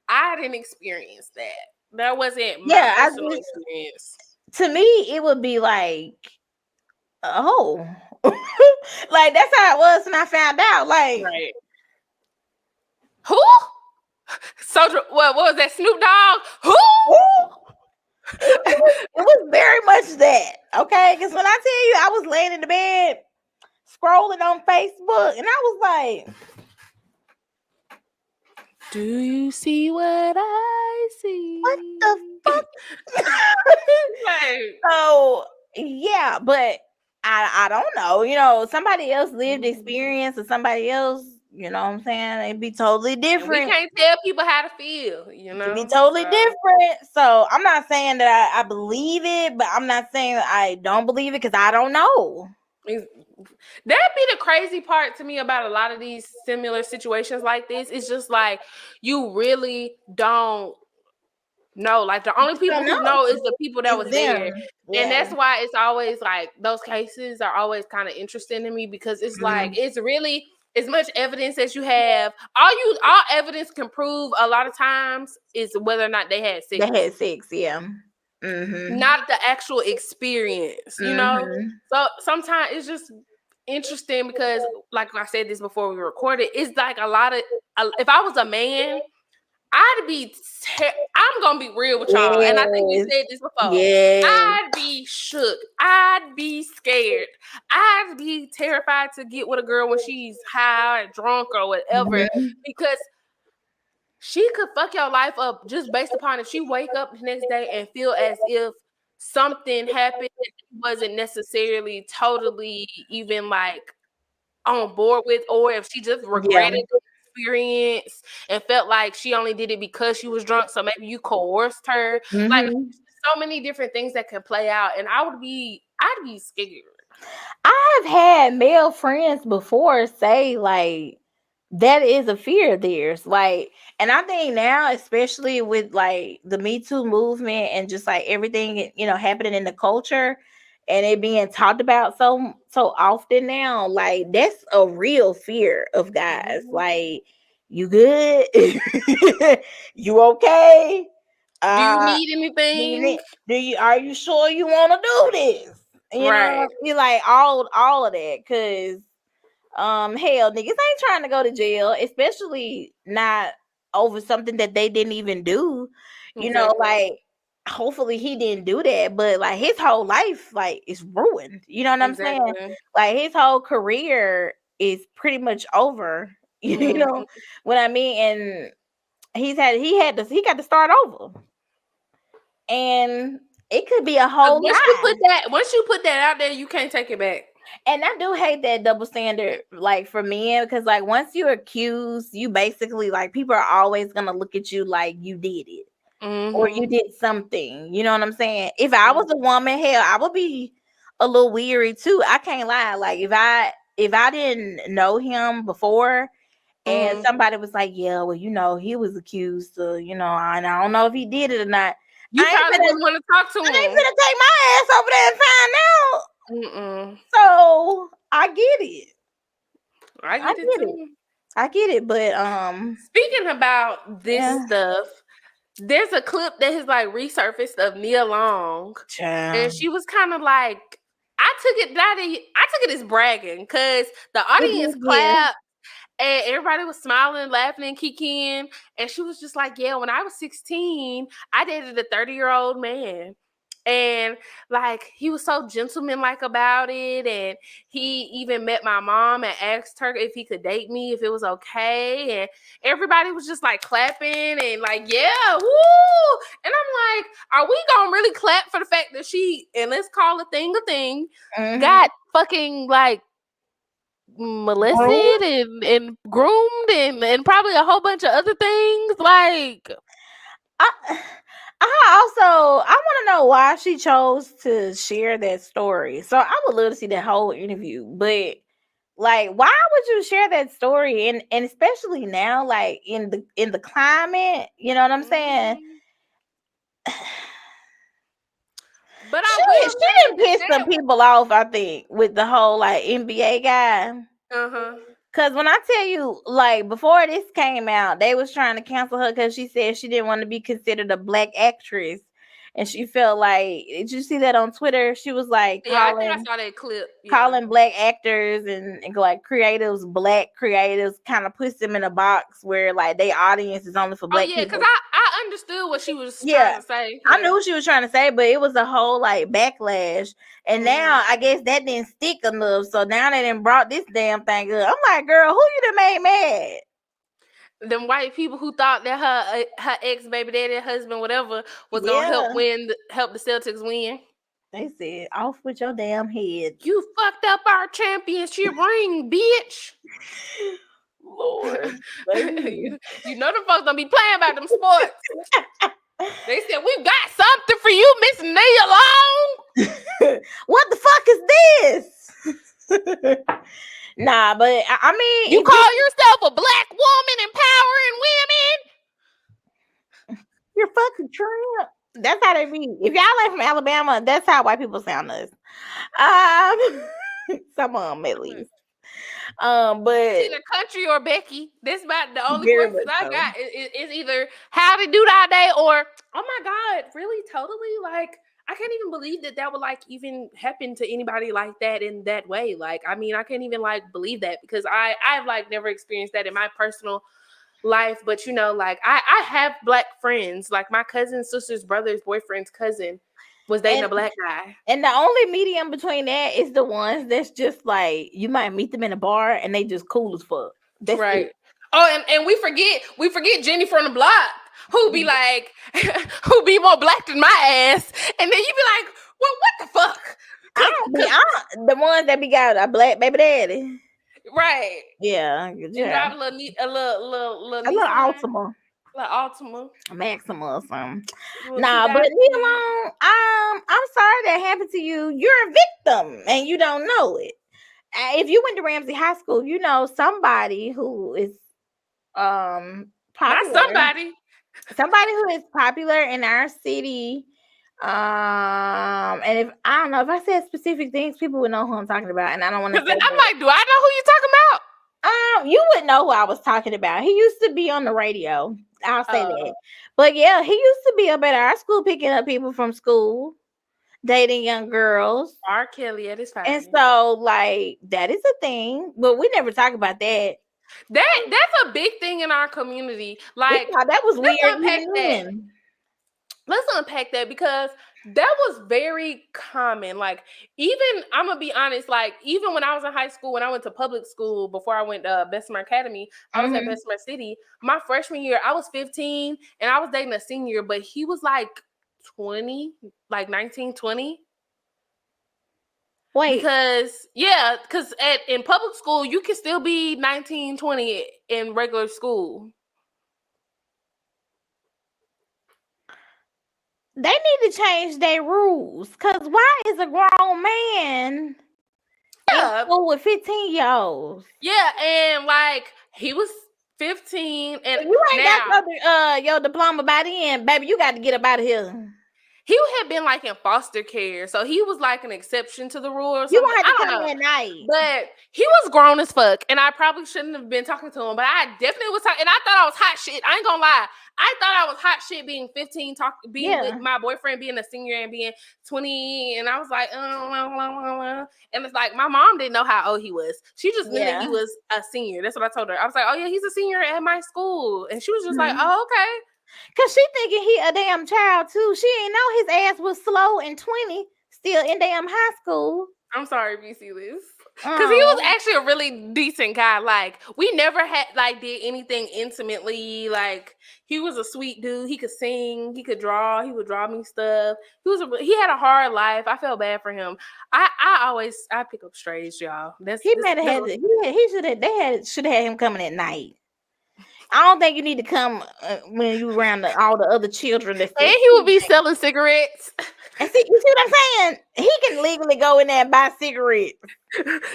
Speaker 2: I didn't experience that. That wasn't my personal experience.
Speaker 1: To me, it would be like, oh, like that's how it was when I found out. Like,
Speaker 2: right. Who? Soldier, what was that? Snoop Dogg? Who?
Speaker 1: It was very much that, okay? Because when I tell you, I was laying in the bed scrolling on Facebook, and I was like,
Speaker 2: Do you see what I see?
Speaker 1: What the fuck? Right. So yeah, but I don't know. You know, somebody else lived experience or somebody else, you know what I'm saying? It'd be totally different.
Speaker 2: And we can't tell people how to feel, you know.
Speaker 1: It'd be totally different. So I'm not saying that I believe it, but I'm not saying that I don't believe it because I don't know.
Speaker 2: That'd be the crazy part to me about a lot of these similar situations like this. It's just like you really don't know. Like the only people who know is the people that was there. Yeah. And that's why it's always like those cases are always kind of interesting to me because it's like it's really as much evidence as you have. All evidence can prove a lot of times is whether or not they had sex.
Speaker 1: They had sex, yeah.
Speaker 2: Not the actual experience, you know. So sometimes it's just interesting because, like I said this before we recorded, it's like a lot of. If I was a man, I'd be. I'm gonna be real with y'all, and I think we said this before. I'd be shook. I'd be scared. I'd be terrified to get with a girl when she's high or drunk or whatever, because she could fuck your life up just based upon if she wake up the next day and feel as if something happened that wasn't necessarily totally even like on board with, or if she just regretted the experience and felt like she only did it because she was drunk, so maybe you coerced her. Like so many different things that can play out, and I'd be scared.
Speaker 1: I've had male friends before say like that is a fear of theirs. Like, and I think now, especially with like the Me Too movement and just like everything, you know, happening in the culture and it being talked about so often now, like that's a real fear of guys. Like, you good? You okay?
Speaker 2: Do you need anything?
Speaker 1: Are you sure you want to do this? You know, you like all of that, because hell, niggas ain't trying to go to jail, especially not over something that they didn't even do. You know, like hopefully he didn't do that, but like his whole life like is ruined. You know what I'm saying? Like his whole career is pretty much over. You know what I mean? And he got to start over. And it could be a whole
Speaker 2: once you put that out there, you can't take it back.
Speaker 1: And I do hate that double standard, like for men, because like once you're accused, you basically like people are always gonna look at you like you did it or you did something. You know what I'm saying? If I was a woman, hell, I would be a little weary too. I can't lie. Like if I didn't know him before and somebody was like, yeah, well, you know, he was accused of, you know, and I don't know if he did it or not.
Speaker 2: You probably wouldn't want to talk to him.
Speaker 1: I ain't gonna take my ass over there and find out. So I get it.
Speaker 2: I get it too.
Speaker 1: I get it, but
Speaker 2: speaking about this stuff, there's a clip that has like resurfaced of Nia Long, and she was kind of like, I took it as bragging because the audience clapped and everybody was smiling, laughing, and kicking, and she was just like, yeah, when I was 16, I dated a 30-year-old man. And like he was so gentleman-like about it, and he even met my mom and asked her if he could date me, if it was okay, and everybody was just like clapping and like, yeah, woo! And I'm like, are we gonna really clap for the fact that she, and let's call a thing, got fucking like molested and groomed and probably a whole bunch of other things? Like,
Speaker 1: I want to know why she chose to share that story. So I would love to see that whole interview, but like, why would you share that story? And especially now, like in the climate, you know what I'm saying?
Speaker 2: But
Speaker 1: she didn't piss some people off, I think, with the whole like NBA guy. Cause when I tell you, like before this came out, they was trying to cancel her because she said she didn't want to be considered a black actress, and she felt like, did you see that on Twitter? She was like,
Speaker 2: I think I saw that clip.
Speaker 1: Calling black actors and like creatives, black creatives, kind of puts them in a box where like their audience is only for black people.
Speaker 2: Because I understood what she was trying to say.
Speaker 1: I knew what she was trying to say, but it was a whole like backlash. And now I guess that didn't stick enough. So now they done brought this damn thing up. I'm like, girl, who you done made mad?
Speaker 2: them white people who thought that her ex baby daddy, husband, whatever, was gonna help the Celtics win.
Speaker 1: They said, "Off with your damn head!
Speaker 2: You fucked up our championship ring, bitch."
Speaker 1: Lord,
Speaker 2: you know them folks don't be playing about them sports. They said, "We've got something for you, Miss Nia Long."
Speaker 1: What the fuck is this? Nah, but I mean,
Speaker 2: you call yourself a black woman empowering women?
Speaker 1: You're fucking Trump. That's how they be. If y'all ain't from Alabama, that's how white people sound to us. Some of them at least. But
Speaker 2: it's either Country or Becky. That's about the only questions I got. It's either how to do that day or, oh my God, really, totally, like, I can't even believe that would like even happen to anybody like that in that way. Like, I mean, I can't even like believe that because I've like never experienced that in my personal life. But you know, like I have black friends, like my cousin's sister's brother's boyfriend's cousin was dating a black guy.
Speaker 1: And the only medium between that is the ones that's just like you might meet them in a bar and they just cool as fuck. That's
Speaker 2: right.
Speaker 1: It.
Speaker 2: Oh, and we forget Jenny from the block. Who be like, who be more black than my ass? And then you be like, well, what the fuck?
Speaker 1: The ones that be got a black baby daddy.
Speaker 2: Right.
Speaker 1: Yeah.
Speaker 2: And drive a little
Speaker 1: Altima.
Speaker 2: Like Altima.
Speaker 1: Maxima or something. Nah, but leave alone. I'm sorry that happened to you. You're a victim and you don't know it. If you went to Ramsey High School, you know somebody who is popular.
Speaker 2: Not
Speaker 1: somebody who is popular in our city. And if I don't know if I said specific things, people would know who I'm talking about, and I don't want to.
Speaker 2: I'm like, do I know who you're talking about?
Speaker 1: You wouldn't know who I was talking about. He used to be on the radio. I'll say that. But yeah, he used to be up at our school picking up people from school, dating young girls.
Speaker 2: R. Kelly at his finest.
Speaker 1: And so, like, that is a thing, but we never talk about that.
Speaker 2: That's a big thing in our community. Like,
Speaker 1: that was weird.
Speaker 2: Let's unpack that because that was very common. Like, even, I'm going to be honest, like, even when I was in high school, when I went to public school, before I went to Bessemer Academy, I was at Bessemer City. My freshman year, I was 15, and I was dating a senior, but he was, like, 20, like 19, 20.
Speaker 1: Wait.
Speaker 2: Because in public school, you can still be 19, 20 in regular school.
Speaker 1: They need to change their rules. Because why is a grown man in school with 15-year-olds?
Speaker 2: Yeah, and like he was 15, and
Speaker 1: you ain't got your diploma by then, baby. You got to get up out of here.
Speaker 2: He had been like in foster care, so he was like an exception to the rule.
Speaker 1: You gonna have to come at night.
Speaker 2: But he was grown as fuck, and I probably shouldn't have been talking to him. But I definitely was talking, and I thought I was hot shit. I ain't gonna lie. I thought I was hot shit being 15, being with my boyfriend, being a senior, and being 20. And I was like, and it's like my mom didn't know how old he was. She just knew that he was a senior. That's what I told her. I was like, oh yeah, he's a senior at my school, and she was just like, oh okay.
Speaker 1: Cause she thinking he a damn child too. She ain't know his ass was slow and 20, still in damn high school.
Speaker 2: I'm sorry, BC Liz. Cause he was actually a really decent guy. Like we never had did anything intimately. Like he was a sweet dude. He could sing. He could draw. He would draw me stuff. He had a hard life. I felt bad for him. I pick up strays, y'all. They should
Speaker 1: have had him coming at night. I don't think you need to come when you around all the other children.
Speaker 2: And he would be selling cigarettes.
Speaker 1: And see, you see what I'm saying? He can legally go in there and buy cigarettes.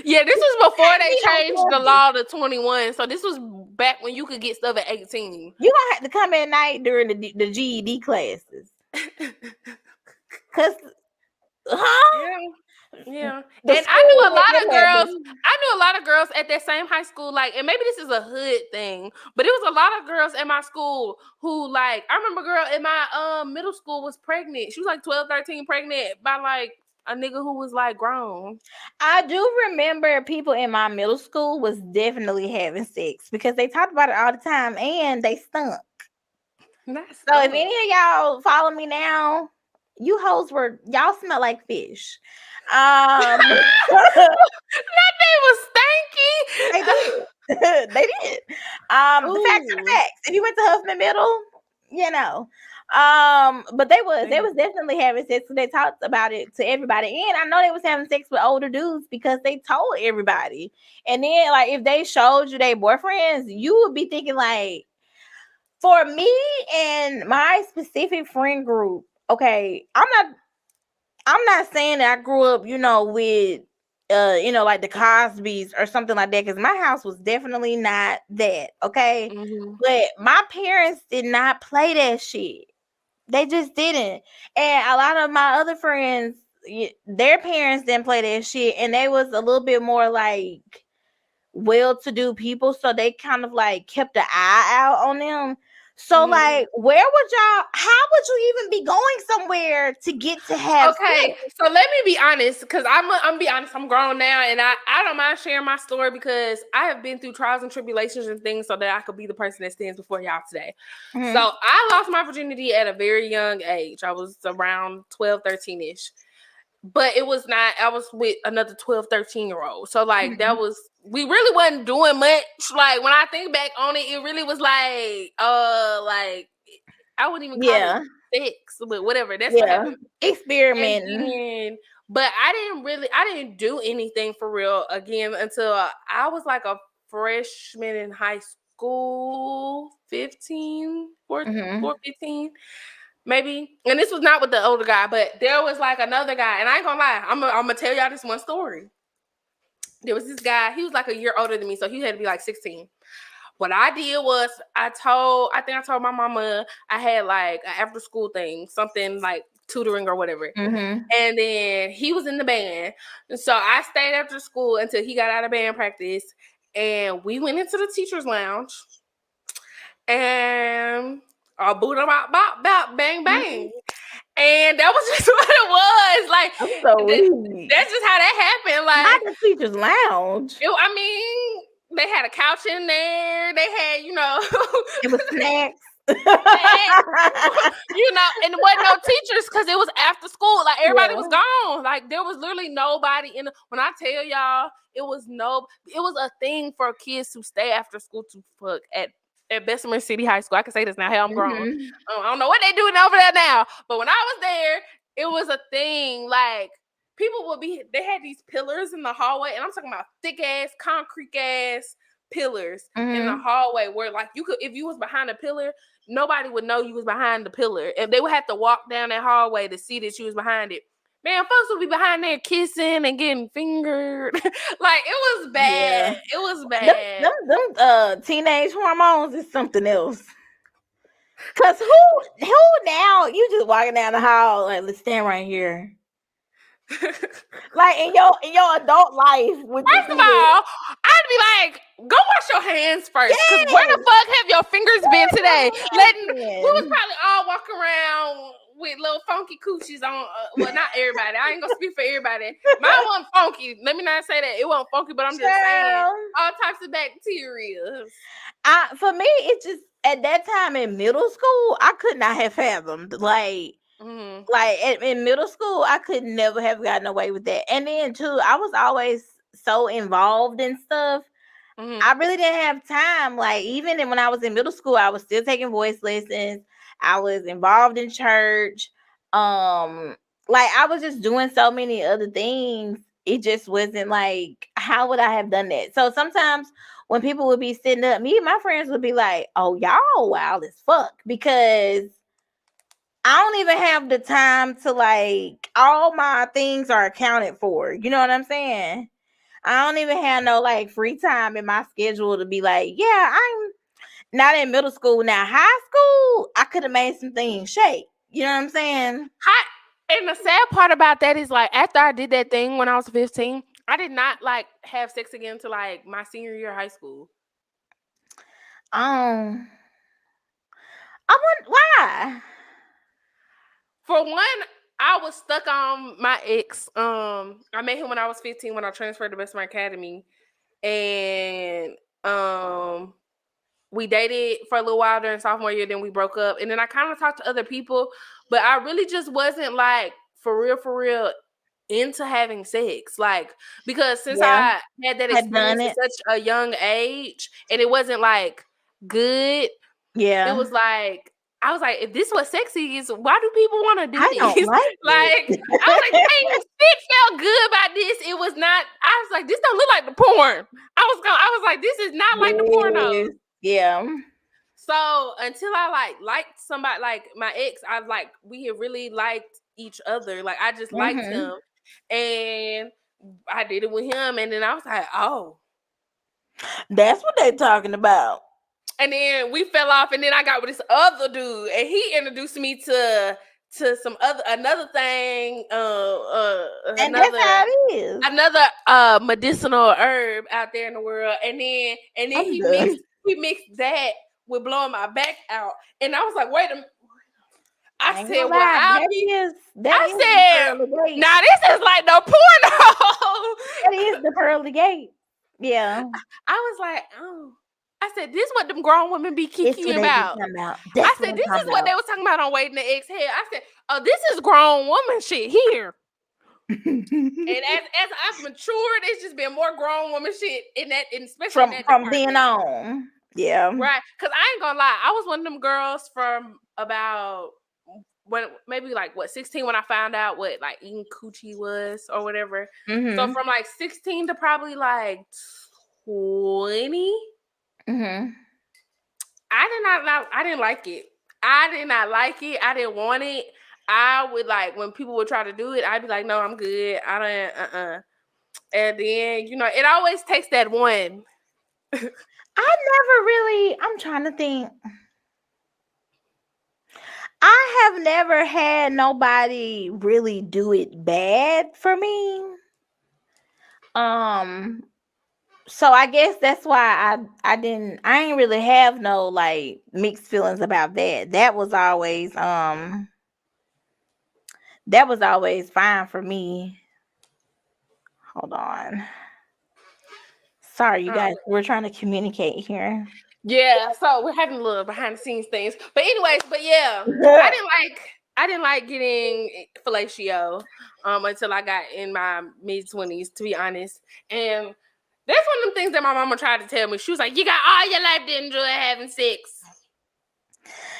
Speaker 2: Yeah, this was before they changed the law to 21. So this was back when you could get stuff at 18.
Speaker 1: You gonna have to come at night during the GED classes. Cause,
Speaker 2: Yeah. And I knew a lot of girls at that same high school, like, and maybe this is a hood thing, but it was a lot of girls at my school who, like, I remember a girl in my middle school was pregnant. She was like 12, 13 pregnant by like a nigga who was like grown.
Speaker 1: I do remember people in my middle school was definitely having sex because they talked about it all the time and they stunk. So if any of y'all follow me now, you hoes y'all smell like fish.
Speaker 2: That day was stanky.
Speaker 1: They did. The facts are the facts. If you went to Huffman Middle, you know. But they was definitely having sex. They talked about it to everybody, and I know they was having sex with older dudes because they told everybody. And then, like, if they showed you their boyfriends, you would be thinking, like, for me and my specific friend group, okay, I'm not saying that I grew up, with like the Cosbys or something like that, because my house was definitely not that, okay? But my parents did not play that shit. They just didn't. And a lot of my other friends, their parents didn't play that shit, and they was a little bit more like well-to-do people, so they kind of like kept an eye out on them. So like, where would y'all? How would you even be going somewhere to get to have?
Speaker 2: Okay,
Speaker 1: sex?
Speaker 2: so let me be honest, because I'm be honest. I'm grown now, and I don't mind sharing my story because I have been through trials and tribulations and things, so that I could be the person that stands before y'all today. So I lost my virginity at a very young age. I was around 12, 13-ish. But it was not, I was with another 12, 13-year-old. So like that was, we really wasn't doing much. Like when I think back on it, it really was like I wouldn't even call it sex, but whatever. That's what happened.
Speaker 1: Experimenting.
Speaker 2: But I didn't do anything for real again until I was like a freshman in high school, 15, 15. Maybe. And this was not with the older guy, but there was like another guy. And I ain't gonna lie, I'm gonna tell y'all this one story. There was this guy, he was like a year older than me, so he had to be like 16. What I did was I told my mama I had like an after school thing, something like tutoring or whatever. And then he was in the band. And so I stayed after school until he got out of band practice. And we went into the teacher's lounge. And boot em out, bop, bop, bang, bang. And that was just what it was. Like, that's just how that happened. Like,
Speaker 1: not the teacher's lounge.
Speaker 2: I mean, they had a couch in there. They had,
Speaker 1: it was snacks.
Speaker 2: And it wasn't no teachers because it was after school. Like everybody was gone. Like there was literally nobody in. When I tell y'all, it was a thing for kids to stay after school to fuck at Bessemer City High School. I can say this now. Hell, I'm grown. I don't know what they doing over there now. But when I was there, it was a thing. Like people they had these pillars in the hallway, and I'm talking about thick ass, concrete ass pillars in the hallway where like you could, if you was behind a pillar, nobody would know you was behind the pillar. And they would have to walk down that hallway to see that you was behind it. Man, folks would be behind there kissing and getting fingered. Like it was bad. Yeah. It was bad.
Speaker 1: Them teenage hormones is something else. Cause who now you just walking down the hall like, let's stand right here. Like in your adult life.
Speaker 2: First of all, I'd be like, go wash your hands first. Because where the fuck have your fingers been today? We was probably all walking around with little funky coochies on. Well, not everybody. I ain't gonna speak for everybody. Mine wasn't funky. Let me not say that. It wasn't funky, but I'm just saying all types of bacteria.
Speaker 1: For me, it just at that time in middle school, I could not have fathomed like in middle school, I could never have gotten away with that. And then too, I was always so involved in stuff. I really didn't have time. Like even when I was in middle school, I was still taking voice lessons. I was involved in church. Like I was just doing so many other things. It just wasn't like, how would I have done that? So sometimes when people would be sitting up, me and my friends would be like, oh, y'all wild as fuck, because I don't even have the time to like, all my things are accounted for. You know what I'm saying? I don't even have no like free time in my schedule to be like, yeah, I'm not in middle school. Now, high school, I could have made some things shake. You know what I'm saying?
Speaker 2: And the sad part about that is like, after I did that thing when I was 15, I did not like have sex again until like my senior year of high school.
Speaker 1: I wonder why.
Speaker 2: For one, I was stuck on my ex. I met him when I was 15 when I transferred to Bessemer Academy. And we dated for a little while during sophomore year, then we broke up. And then I kind of talked to other people, but I really just wasn't like for real into having sex. Like, because since I had that experience at such a young age and it wasn't like good, it was like, I was like, if this is what sexy is, why do people want to do
Speaker 1: I
Speaker 2: this?
Speaker 1: don't like
Speaker 2: like, I was like, dang, it felt good about this. It was not, I was like, this don't look like the porn. I was like, this is not like the porno.
Speaker 1: Yeah.
Speaker 2: So until I liked somebody, like my ex, we had really liked each other. Like, I just liked him. And I did it with him. And then I was like, oh.
Speaker 1: That's what they're talking about.
Speaker 2: And then we fell off, and then I got with this other dude, and he introduced me to another thing,
Speaker 1: and that's how it is.
Speaker 2: Another medicinal herb out there in the world, and then he mixed that with blowing my back out, and I was like, wait a minute. I said, well, I said, now this is like no porno.
Speaker 1: That is the pearly gate. Yeah.
Speaker 2: I was like, oh. I said, this is what them grown women be kiki about. I said, this is what they was talking about on Waiting to Exhale. I said, oh, this is grown woman shit here. And as I've matured, it's just been more grown woman shit in that, especially
Speaker 1: from then on. Yeah.
Speaker 2: Right. Because I ain't gonna lie, I was one of them girls from about maybe 16 when I found out what like eating coochie was or whatever. So from like 16 to probably like 20. I didn't like it. I did not like it. I didn't want it. I would when people would try to do it, I'd be like, no, I'm good. I don't, And then, it always takes that one.
Speaker 1: I'm trying to think. I have never had nobody really do it bad for me. So I guess that's why I ain't really have no mixed feelings about that. That was always fine for me. Hold on. Sorry, you guys. We're trying to communicate here.
Speaker 2: Yeah, so we're having a little behind the scenes things. But anyways, yeah. I didn't like getting fellatio until I got in my mid-20s, to be honest. And that's one of them things that my mama tried to tell me. She was like, you got all your life to enjoy having sex.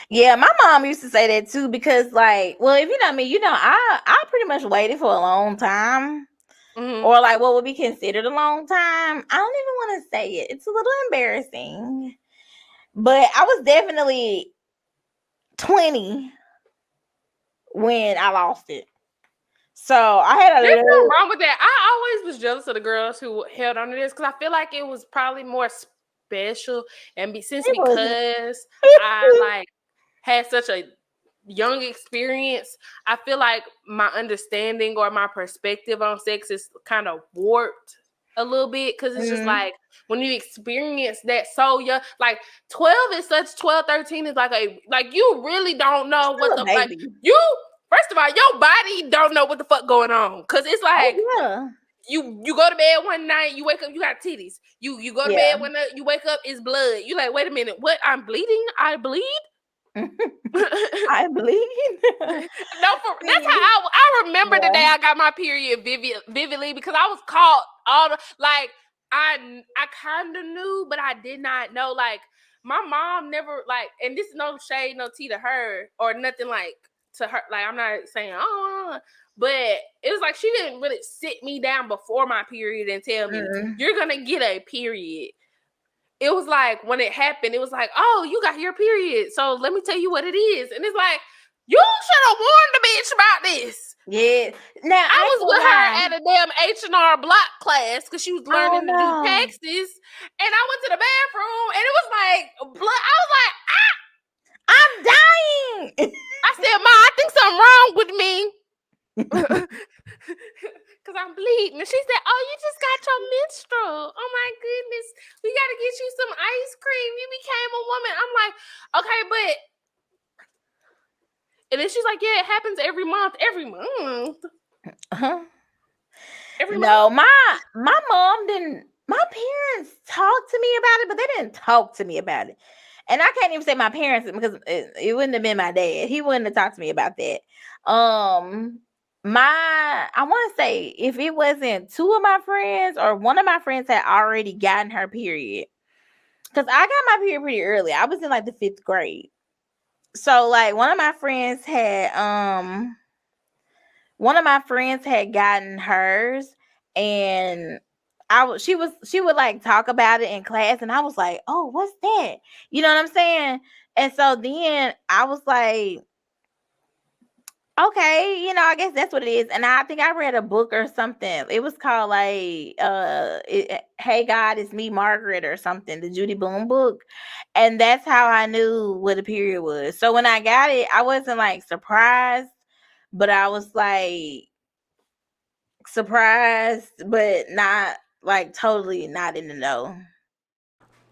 Speaker 1: Yeah, my mom used to say that too, because if you know me, I pretty much waited for a long time. Or what would be considered a long time. I don't even want to say it. It's a little embarrassing. But I was definitely 20 when I lost it. So I had
Speaker 2: There's nothing wrong with that. I always was jealous of the girls who held on to this, because I feel like it was probably more special, and because I had such a young experience, I feel like my understanding or my perspective on sex is kind of warped a little bit, because it's just when you experience that so young, 12, 13 is you really don't know what the first of all, your body don't know what the fuck going on, because it's you go to bed one night, you wake up, you got titties. You go to bed one night, you wake up, it's blood. You like, wait a minute, what? I'm bleeding? I bleed?
Speaker 1: I bleed.
Speaker 2: That's how I remember the day I got my period vividly, because I was caught I kind of knew, but I did not know. My mom never and this is no shade, no tea to her or nothing to her. I'm not saying but it was she didn't really sit me down before my period and tell me you're gonna get a period. It was when it happened, it was oh, you got your period, so let me tell you what it is. And it's you should have warned the bitch about this.
Speaker 1: Yeah. Now
Speaker 2: I was with her at a damn H&R Block class because she was learning to do taxes, and I went to the bathroom and it was blood. I was
Speaker 1: I'm dying.
Speaker 2: I said, Ma, I think something wrong with me. Because I'm bleeding. And she said, oh, you just got your menstrual. Oh my goodness. We got to get you some ice cream. You became a woman. I'm like, okay, but. And then she's like, yeah, it happens every month. Every month.
Speaker 1: Every month. My mom didn't. My parents talked to me about it, but they didn't talk to me about it. And I can't even say my parents, because it wouldn't have been my dad. He wouldn't have talked to me about that. I want to say if it wasn't two of my friends or one of my friends had already gotten her period, because I got my period pretty early. I was in like the 5th grade. So like one of my friends had gotten hers, and she would like talk about it in class, and I was like, oh, what's that? You know what I'm saying? And so then I was like, okay, I guess that's what it is. And I think I read a book or something. It was called like Hey God, It's Me, Margaret, or something, the Judy Blume book. And that's how I knew what a period was. So when I got it, I wasn't like surprised, but I was like surprised, but not like totally not in the know.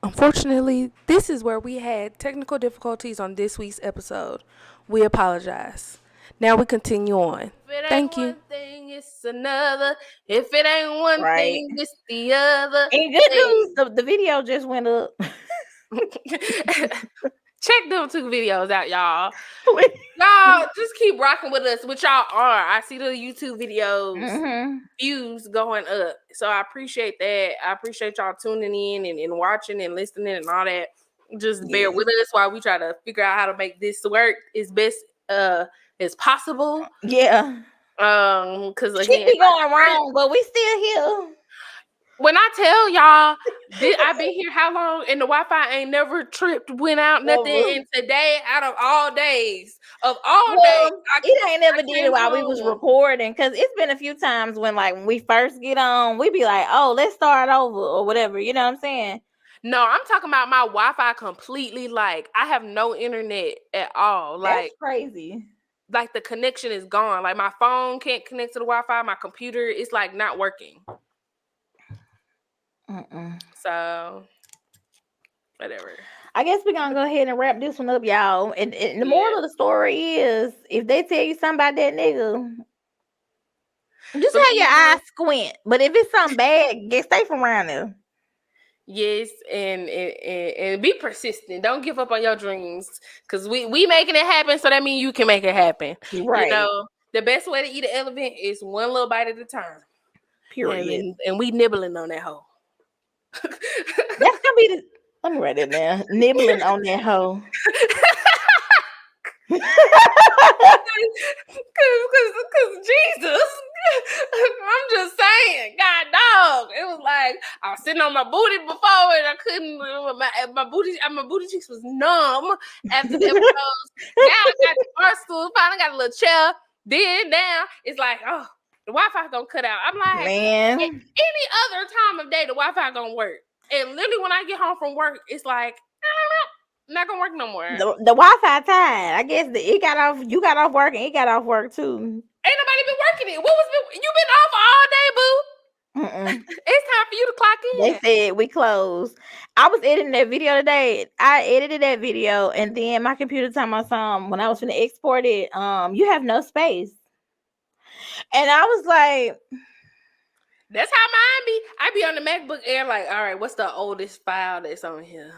Speaker 2: Unfortunately, this is where we had technical difficulties on this week's episode. We apologize. Now we continue on. Thank you. One thing, it's another. If it ain't one thing, it's the other.
Speaker 1: And good news, the video just went up.
Speaker 2: Check them 2 videos out, y'all. Y'all just keep rocking with us, which y'all are. I see the YouTube videos views going up. So I appreciate that. I appreciate y'all tuning in and watching and listening and all that. Just bear with us while we try to figure out how to make this work as best as possible.
Speaker 1: Yeah.
Speaker 2: Because
Speaker 1: she be going wrong, but we still here.
Speaker 2: When I tell y'all, I've been here how long, and the Wi-Fi ain't never tripped, went out, nothing. And today, out of all days, days,
Speaker 1: it ain't never did it while we was recording. Because it's been a few times when we first get on, we be like, oh, let's start over or whatever. You know what I'm saying?
Speaker 2: No, I'm talking about my Wi-Fi completely. Like, I have no internet at all. Like,
Speaker 1: that's crazy.
Speaker 2: Like, the connection is gone. Like, my phone can't connect to the Wi-Fi. My computer is like not working. So, whatever.
Speaker 1: I guess we're gonna go ahead and wrap this one up, y'all. And the moral of the story is, if they tell you something about that nigga, just have your eyes squint. But if it's something bad, stay from around there.
Speaker 2: Yes, and be persistent. Don't give up on your dreams, because we making it happen. So that means you can make it happen.
Speaker 1: Right.
Speaker 2: The best way to eat an elephant is one little bite at a time.
Speaker 1: Period.
Speaker 2: And we nibbling on that hoe.
Speaker 1: That's gonna be let me write it down. Nibbling on that hoe.
Speaker 2: Cause Jesus, I'm just saying, God dog. It was like I was sitting on my booty before, and I couldn't. My booty cheeks was numb after the episodes. Now I got the bar stool. Finally got a little chair. Then now it's like, oh, the Wi-Fi gonna cut out. I'm like,
Speaker 1: man,
Speaker 2: any other time of day, the Wi-Fi gonna work. And literally, when I get home from work, it's like, not gonna work no more.
Speaker 1: The Wi-Fi tied. I guess it got off. You got off work, and it got off work too.
Speaker 2: Ain't nobody been working it. You been off all day, boo? It's time for you to clock in.
Speaker 1: They said we closed. I was editing that video today. I edited that video, and then my computer told me something when I was going to export it. You have no space, and I was like,
Speaker 2: that's how mine be. I be on the MacBook Air, like, all right, what's the oldest file that's on here?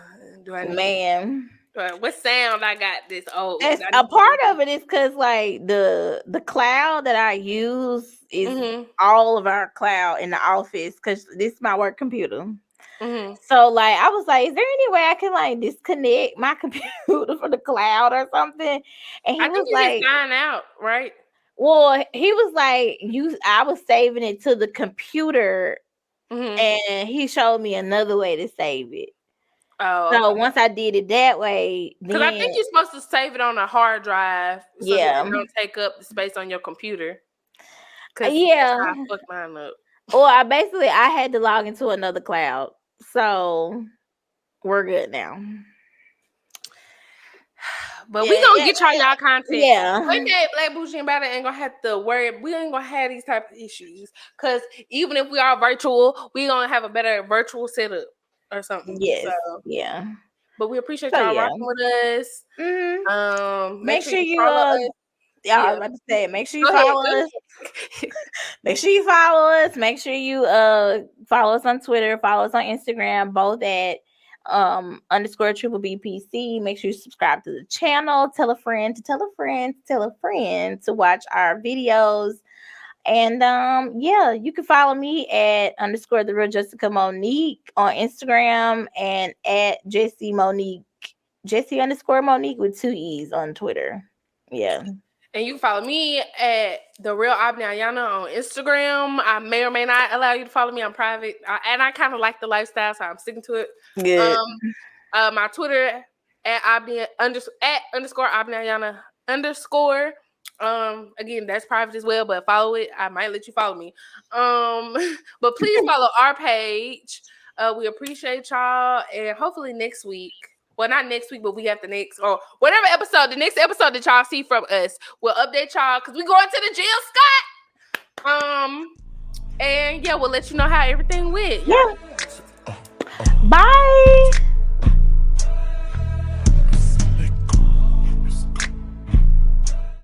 Speaker 2: What sound I got this old?
Speaker 1: A part of it is because the cloud that I use is all of our cloud in the office, because this is my work computer. So I was like, is there any way I can disconnect my computer from the cloud or something? And he was like,
Speaker 2: sign out, right?
Speaker 1: Well, he was like, I was saving it to the computer, and he showed me another way to save it.
Speaker 2: Oh,
Speaker 1: so once I did it that way,
Speaker 2: because I think you're supposed to save it on a hard drive, so that it don't take up the space on your computer.
Speaker 1: Yeah,
Speaker 2: I fucked mine up.
Speaker 1: Well, I had to log into another cloud, so we're good now.
Speaker 2: But we gonna get y'all content.
Speaker 1: Yeah.
Speaker 2: One day, Black Bougie and Battle ain't gonna have to worry. We ain't gonna have these type of issues, because even if we are virtual, we gonna have a better virtual setup or something.
Speaker 1: Yes. So, yeah.
Speaker 2: But we appreciate y'all rocking with us.
Speaker 1: Make sure you follow us. Yeah, I was about to say, make sure you follow us. Make sure you follow us. Make sure you follow us on Twitter, follow us on Instagram, both at _BBPC. Make sure you subscribe to the channel. Tell a friend to tell a friend to tell a friend to watch our videos. And yeah, you can follow me at _ the real Jessica Monique on Instagram and at Jessie Monique, Jessie _ Monique with 2 E's on Twitter. Yeah.
Speaker 2: And you can follow me at The Real Abni Ayana on Instagram. I may or may not allow you to follow me. I'm private. And I kind of like the lifestyle, so I'm sticking to it.
Speaker 1: Good.
Speaker 2: My Twitter at Abni _ Abni Ayana _ again, that's private as well, but follow it. I might let you follow me. But please follow our page. We appreciate y'all, and hopefully next week. Well, not next week, but we have the next, or whatever episode, the next episode that y'all see from us, we'll update y'all because we going to the Jill Scott. And yeah, we'll let you know how everything went.
Speaker 1: Yeah. Bye.